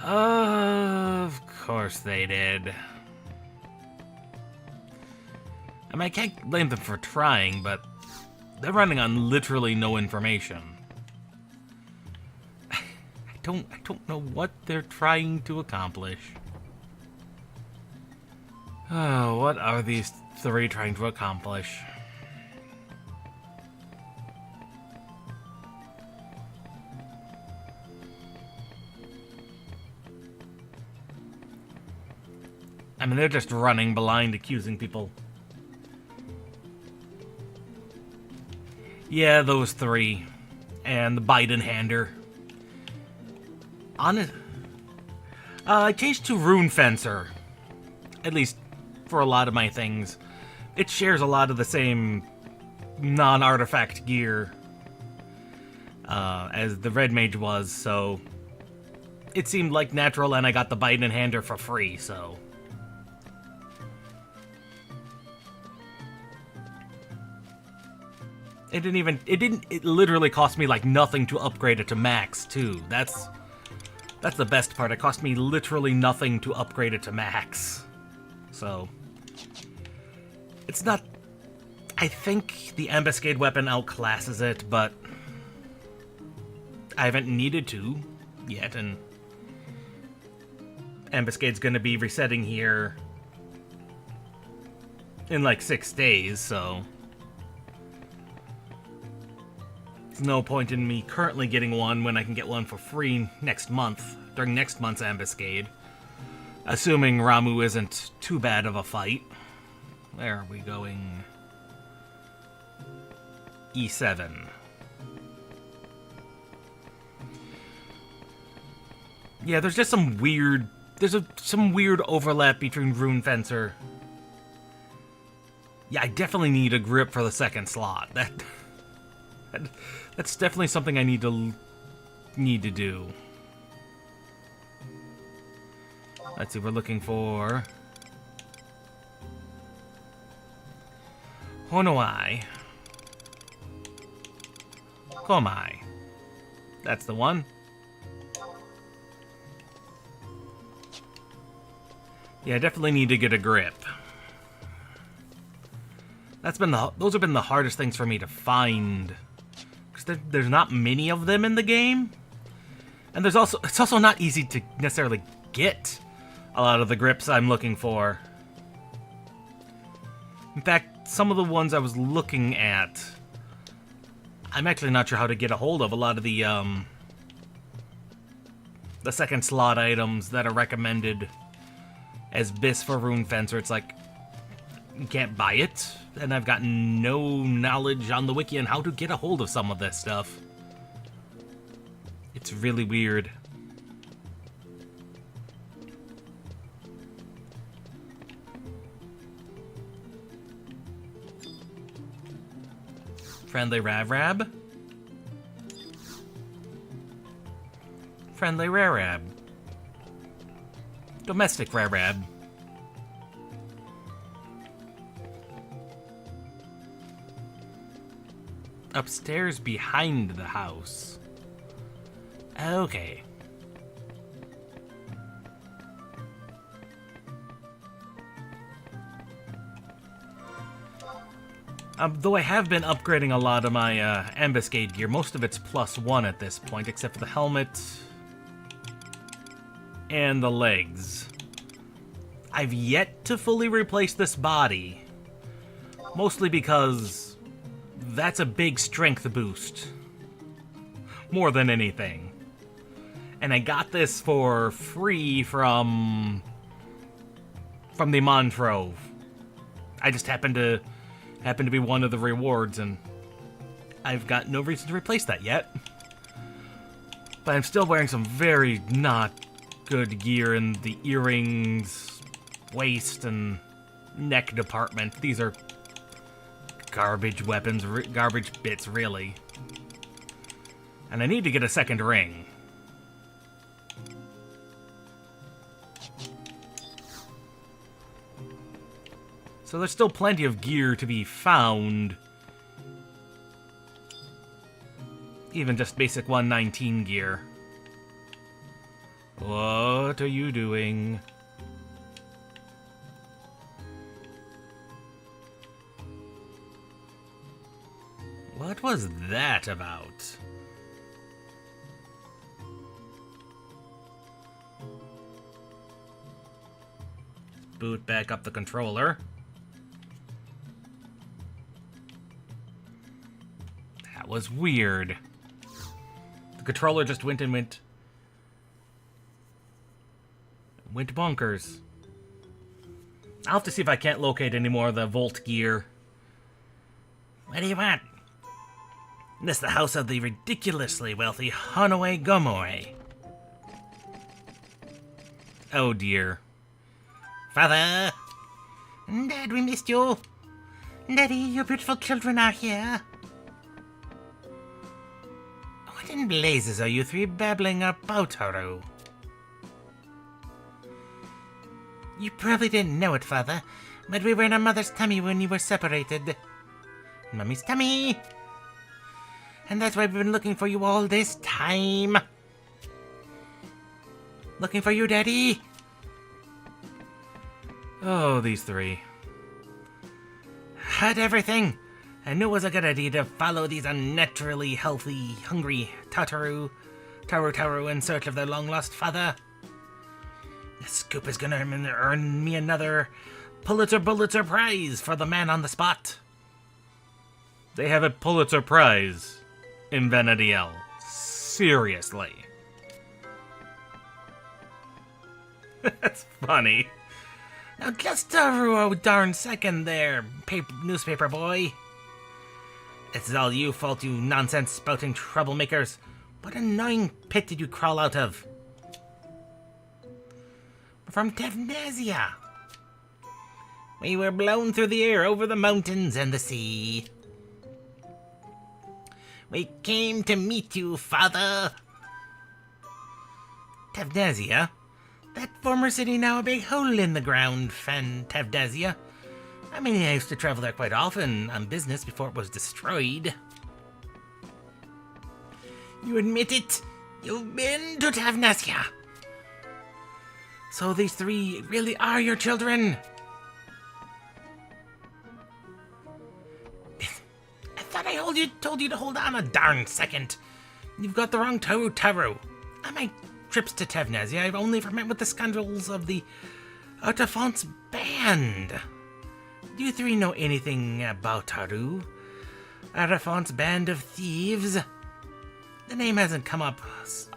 Speaker 2: Of course they did. I mean, I can't blame them for trying, but they're running on literally no information. I don't know what they're trying to accomplish. Oh, what are these 3 trying to accomplish? I mean, they're just running blind, accusing people. Yeah, those 3. And the Biden-hander. I changed to Rune Fencer. At least for a lot of my things. It shares a lot of the same non-artifact gear as the Red Mage was, so it seemed like natural, and I got the Biden-hander for free, so... It literally cost me like nothing to upgrade it to max, too. That's the best part. It cost me literally nothing to upgrade it to max. So, it's not... I think the ambuscade weapon outclasses it, but I haven't needed to yet, and ambuscade's gonna be resetting here in like 6 days, so... There's no point in me currently getting one when I can get one for free next month, during next month's ambuscade. Assuming Ramu isn't too bad of a fight. Where are we going? E7. Yeah, there's just some weird... There's some weird overlap between Rune Fencer Yeah, I definitely need a grip for the second slot. That's definitely something I need to do. Let's see, we're looking for Honoai. Komai. That's the one. Yeah, I definitely need to get a grip. Those have been the hardest things for me to find. Because there's not many of them in the game. And it's also not easy to necessarily get a lot of the grips I'm looking for. In fact, some of the ones I was looking at, I'm actually not sure how to get a hold of. A lot of the second slot items that are recommended as bis for Rune Fencer, it's like, you can't buy it, and I've got no knowledge on the wiki on how to get a hold of some of this stuff. It's really weird. Friendly Ravrab. Friendly Rarab. Domestic Rarab. Upstairs behind the house. Okay. Though I have been upgrading a lot of my ambuscade gear, most of it's +1 at this point, except for the helmet and the legs. I've yet to fully replace this body, mostly because that's a big strength boost, more than anything. And I got this for free from the Montrove. I just happened to be one of the rewards, and I've got no reason to replace that yet. But I'm still wearing some very not good gear in the earrings, waist, and neck department. These are garbage weapons, garbage bits, really. And I need to get a second ring. So there's still plenty of gear to be found. Even just basic 119 gear. What are you doing? What was that about? Let's boot back up the controller. That was weird. The controller just went bonkers. I'll have to see if I can't locate any more of the Volt gear. What do you want? This is the house of the ridiculously wealthy Hanoi Gomoe. Oh dear. Father! Dad, we missed you. Daddy, your beautiful children are here. What in blazes are you three babbling about, Haru? You probably didn't know it, Father, but we were in our mother's tummy when you were separated. Mummy's tummy! And that's why we've been looking for you all this time. Looking for you, Daddy. Oh, these three. Had everything. I knew it was a good idea to follow these unnaturally healthy, hungry Taru in search of their long-lost father. This scoop is gonna earn me another Pulitzer Prize for the man on the spot. They have a Pulitzer Prize in Vanadiel. Seriously. That's funny. Now just a darn second there, newspaper boy. It's all you fault, you nonsense-spouting troublemakers. What annoying pit did you crawl out of? From Tavnesia. We were blown through the air over the mountains and the sea. We came to meet you, father.
Speaker 1: Tavnazia? That former city now a big hole in the ground, Tavnazia. I mean, I used to travel there quite often on business before it was destroyed. You admit it? You've been to Tavnazia. So these three really are your children? I thought I told you to hold on a darn second. You've got the wrong Taru. On my trips to Tavnazia, I've only ever met with the scoundrels of the Artefon's band. Do you three know anything about Taru? Artefon's band of thieves? The name hasn't come up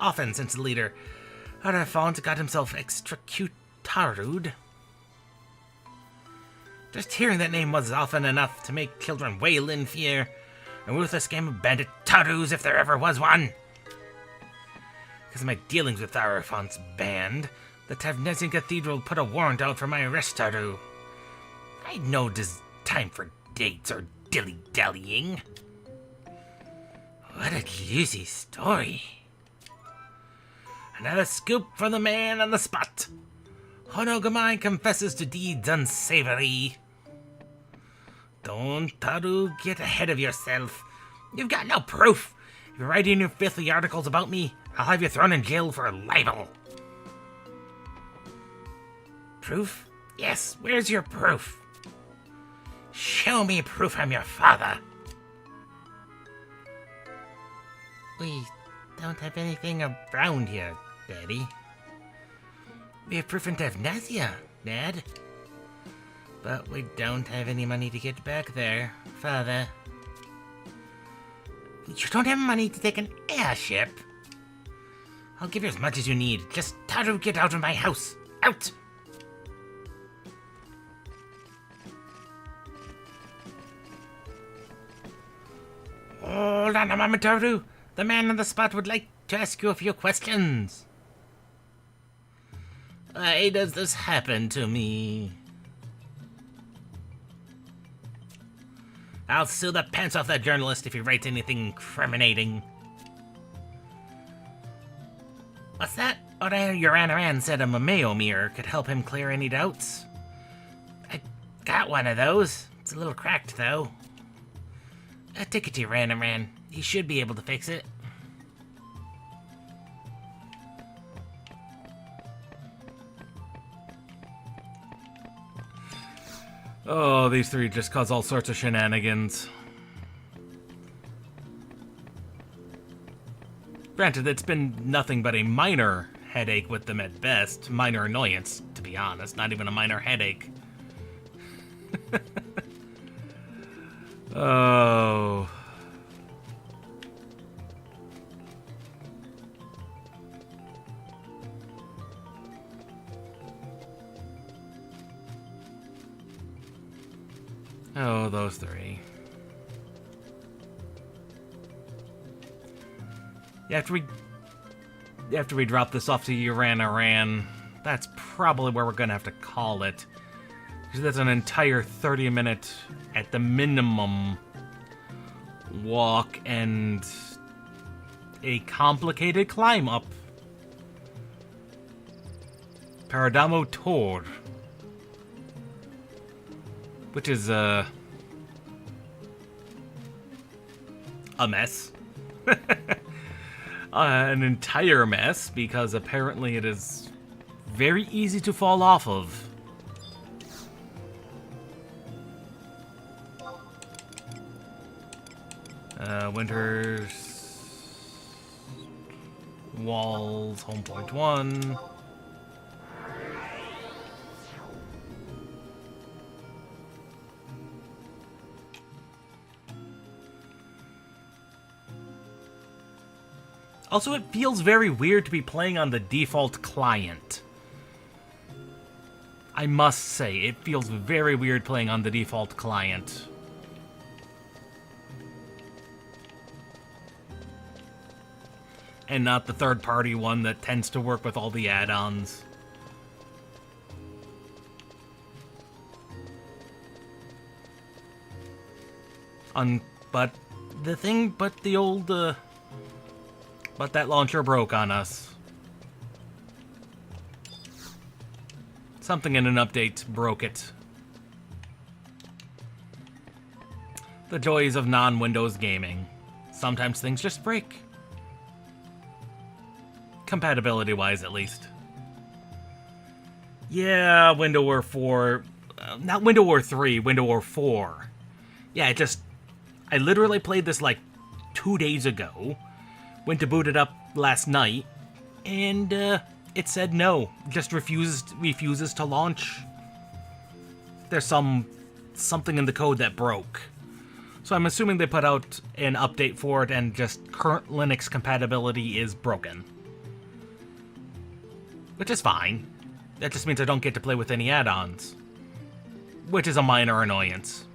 Speaker 1: often since the leader, Artefont, got himself extracutaru'd. Just hearing that name was often enough to make children wail in fear. A ruthless game of bandit Tarus, if there ever was one. Because of my dealings with Artefont's band, the Tavnezian Cathedral put a warrant out for my arrest, Taru. I had no time for dates or dilly-dallying. What a juicy story. Another scoop from the man on the spot. Honogamai confesses to deeds unsavory. Don't, Taru, get ahead of yourself. You've got no proof. If you're writing your filthy articles about me, I'll have you thrown in jail for libel. Proof? Yes, where's your proof? Show me proof I'm your father. We don't have anything around here, Daddy. We have proof in Tavnazia, Dad. But we don't have any money to get back there, Father. You don't have money to take an airship? I'll give you as much as you need. Just Taru, get out of my house. Out! Hold on a moment, Taru. The man on the spot would like to ask you a few questions. Why does this happen to me? I'll sue the pants off that journalist if he writes anything incriminating. What's that? Your Anaran said a Mameo mirror could help him clear any doubts. I got one of those. It's a little cracked, though. Take it to your Anaran. He should be able to fix it.
Speaker 2: Oh, these three just cause all sorts of shenanigans. Granted, it's been nothing but a minor headache with them at best. Minor annoyance, to be honest. Not even a minor headache. Oh. Oh, those three. After we drop this off to Anaran, that's probably where we're gonna have to call it. Because that's an entire 30-minute, at the minimum, walk and a complicated climb up Paradamo Tor. Which is, a mess. An entire mess, because apparently it is very easy to fall off of. Winter's Walls, Home Point 1. Also, it feels very weird to be playing on the default client. I must say, it feels very weird playing on the default client. And not the third-party one that tends to work with all the add-ons. But that launcher broke on us. Something in an update broke it. The joys of non-Windows gaming. Sometimes things just break. Compatibility-wise, at least. Yeah, Window War 4... not Window War 3, Window War 4. Yeah, I literally played this like 2 days ago. Went to boot it up last night. And, it said no. Just refuses to launch. There's something in the code that broke. So I'm assuming they put out an update for it and just current Linux compatibility is broken. Which is fine. That just means I don't get to play with any add-ons. Which is a minor annoyance.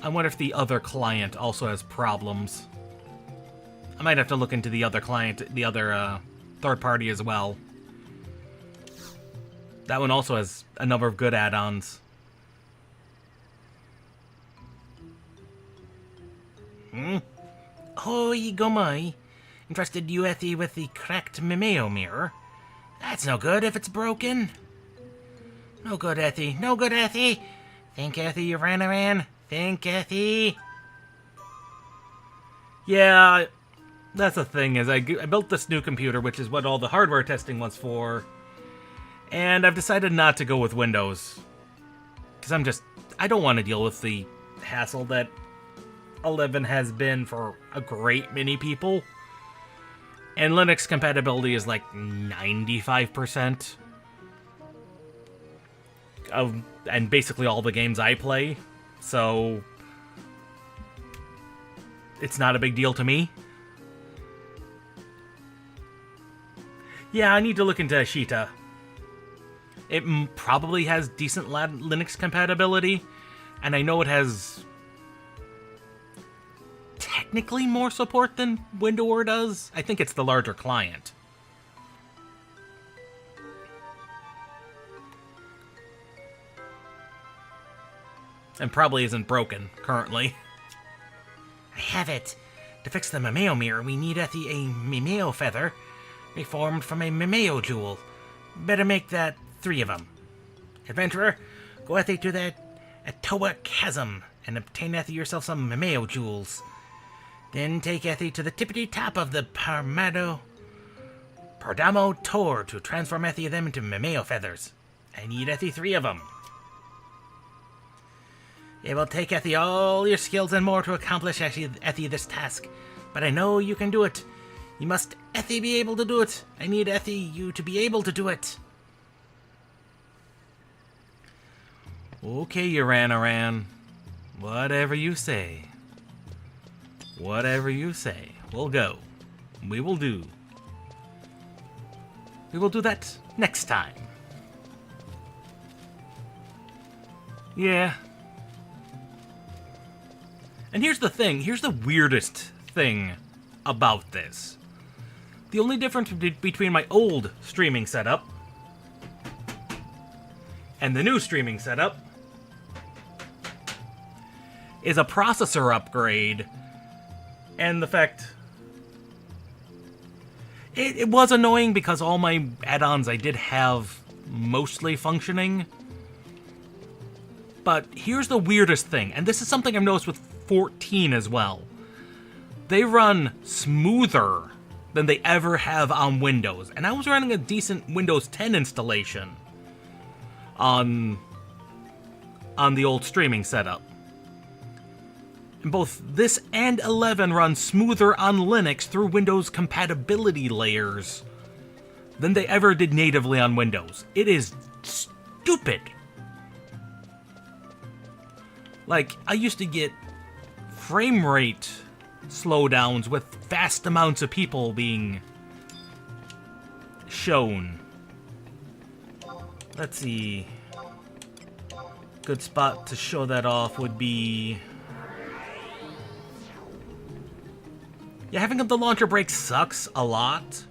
Speaker 2: I wonder if the other client also has problems. I might have to look into the other client, the other third party as well. That one also has a number of good add-ons. Hoi gomai. Entrusted you Ethy with the cracked Mimeo mirror. That's no good if it's broken. No good, Ethy. No good, Ethy. Think, Ethy, you ran around. Think, Ethy. Yeah, that's the thing, is I built this new computer, which is what all the hardware testing was for. And I've decided not to go with Windows. Because I don't want to deal with the hassle that 11 has been for a great many people. And Linux compatibility is like 95%. And basically all the games I play. So it's not a big deal to me. Yeah, I need to look into Ashita. It probably has decent Linux compatibility, and I know it has technically more support than WindowWare does. I think it's the larger client. And probably isn't broken currently. I have it. To fix the Mimeo mirror, we need a Mimeo feather reformed from a Mimeo jewel. Better make that 3 of them. Adventurer, go Ethy to that Atoa Chasm and obtain Ethy yourself some Mimeo jewels. Then take Ethy to the tippity top of the Pardamo Tor to transform Ethy of them into Mimeo feathers. I need Ethy 3 of them. It will take Ethy all your skills and more to accomplish Ethy this task, but I know you can do it. You must Ethy be able to do it. I need Ethy you to be able to do it. Okay, Aran. Whatever you say. Whatever you say. We'll go. We will do. We will do that next time. Yeah. And here's the thing. Here's the weirdest thing about this. The only difference between my old streaming setup and the new streaming setup is a processor upgrade, and the fact it was annoying because all my add-ons I did have mostly functioning. But here's the weirdest thing, and this is something I've noticed with 14 as well. They run smoother than they ever have on Windows, and I was running a decent Windows 10 installation on the old streaming setup. And both this and 11 run smoother on Linux through Windows compatibility layers than they ever did natively on Windows. It is stupid. Like, I used to get frame rate slowdowns with vast amounts of people being shown. Let's see. Good spot to show that off would be... Yeah, having the launcher break sucks a lot.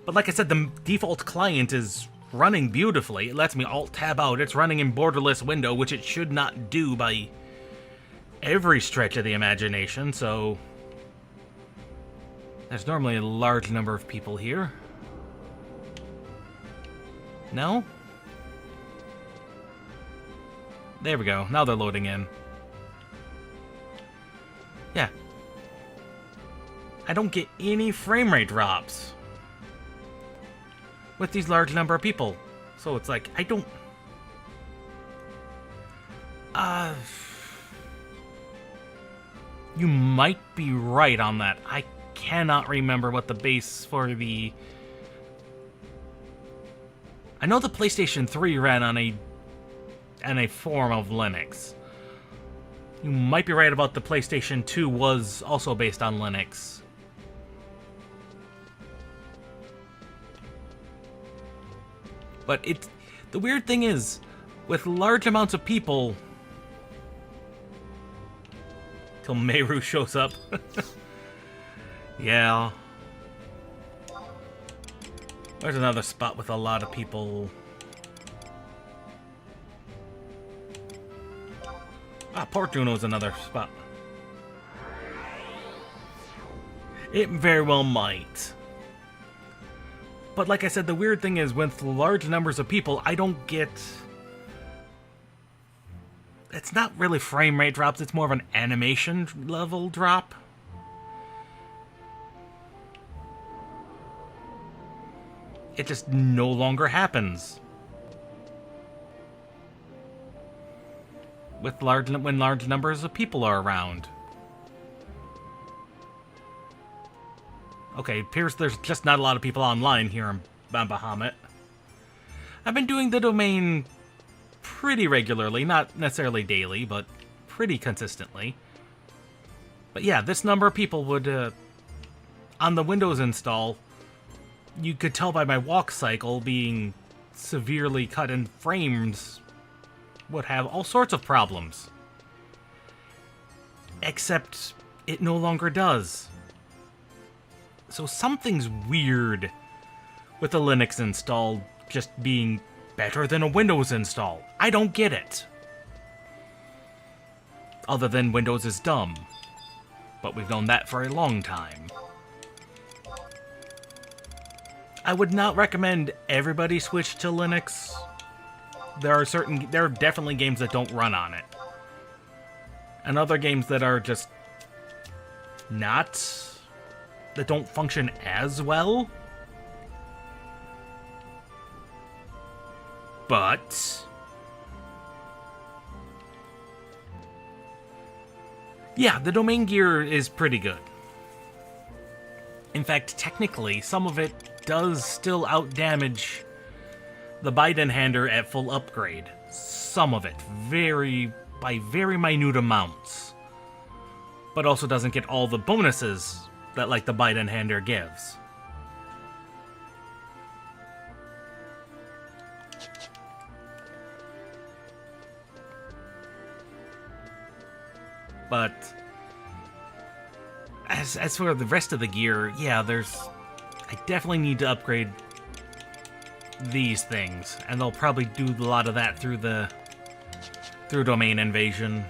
Speaker 2: But like I said, the default client is running beautifully. It lets me Alt-Tab out. It's running in borderless window, which it should not do by every stretch of the imagination, so... There's normally a large number of people here. No? There we go. Now they're loading in. Yeah. I don't get any frame rate drops with these large number of people. So it's like, I don't... You might be right on that. I cannot remember what the base for the... I know the PlayStation 3 ran on a form of Linux. You might be right about the PlayStation 2 was also based on Linux. But the weird thing is, with large amounts of people... Till Meru shows up. Yeah. There's another spot with a lot of people. Ah, Port Juno's another spot. It very well might. But like I said, the weird thing is with large numbers of people, I don't get... It's not really frame rate drops, it's more of an animation level drop. It just no longer happens. When large numbers of people are around. Okay, appears there's just not a lot of people online here in Bahamut. I've been doing the domain pretty regularly, not necessarily daily, but pretty consistently. But yeah, this number of people would, on the Windows install, you could tell by my walk cycle being severely cut in frames, would have all sorts of problems. Except it no longer does. So something's weird with a Linux install just being better than a Windows install. I don't get it. Other than Windows is dumb. But we've known that for a long time. I would not recommend everybody switch to Linux. There are definitely games that don't run on it. And other games that are just that don't function as well. But yeah, the domain gear is pretty good. In fact, technically, some of it does still outdamage the Biden-hander at full upgrade. Some of it, by very minute amounts. But also doesn't get all the bonuses that, like, the Biden-hander gives. But as for the rest of the gear, yeah, I definitely need to upgrade these things, and they'll probably do a lot of that through domain invasion.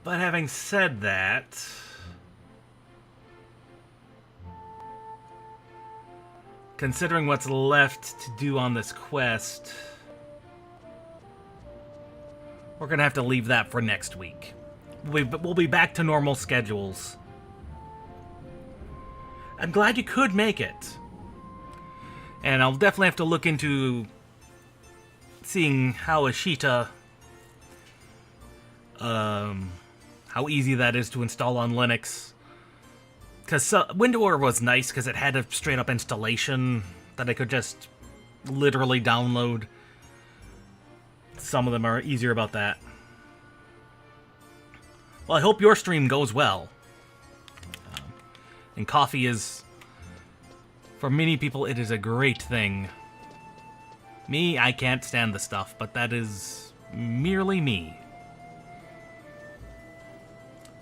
Speaker 2: But having said that, considering what's left to do on this quest, we're gonna have to leave that for next week. We'll be back to normal schedules. I'm glad you could make it. And I'll definitely have to look into seeing how Ashita, how easy that is to install on Linux. Because WindowWare was nice because it had a straight-up installation that I could just literally download. Some of them are easier about that. Well, I hope your stream goes well. And coffee is, for many people, it is a great thing. Me, I can't stand the stuff, but that is merely me.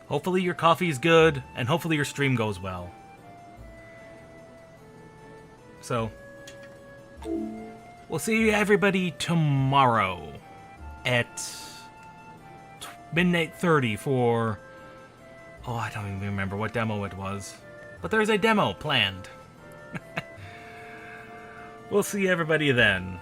Speaker 2: Hopefully your coffee is good, and hopefully your stream goes well. So we'll see everybody tomorrow at midnight 30 for... Oh, I don't even remember what demo it was. But there's a demo planned. We'll see everybody then.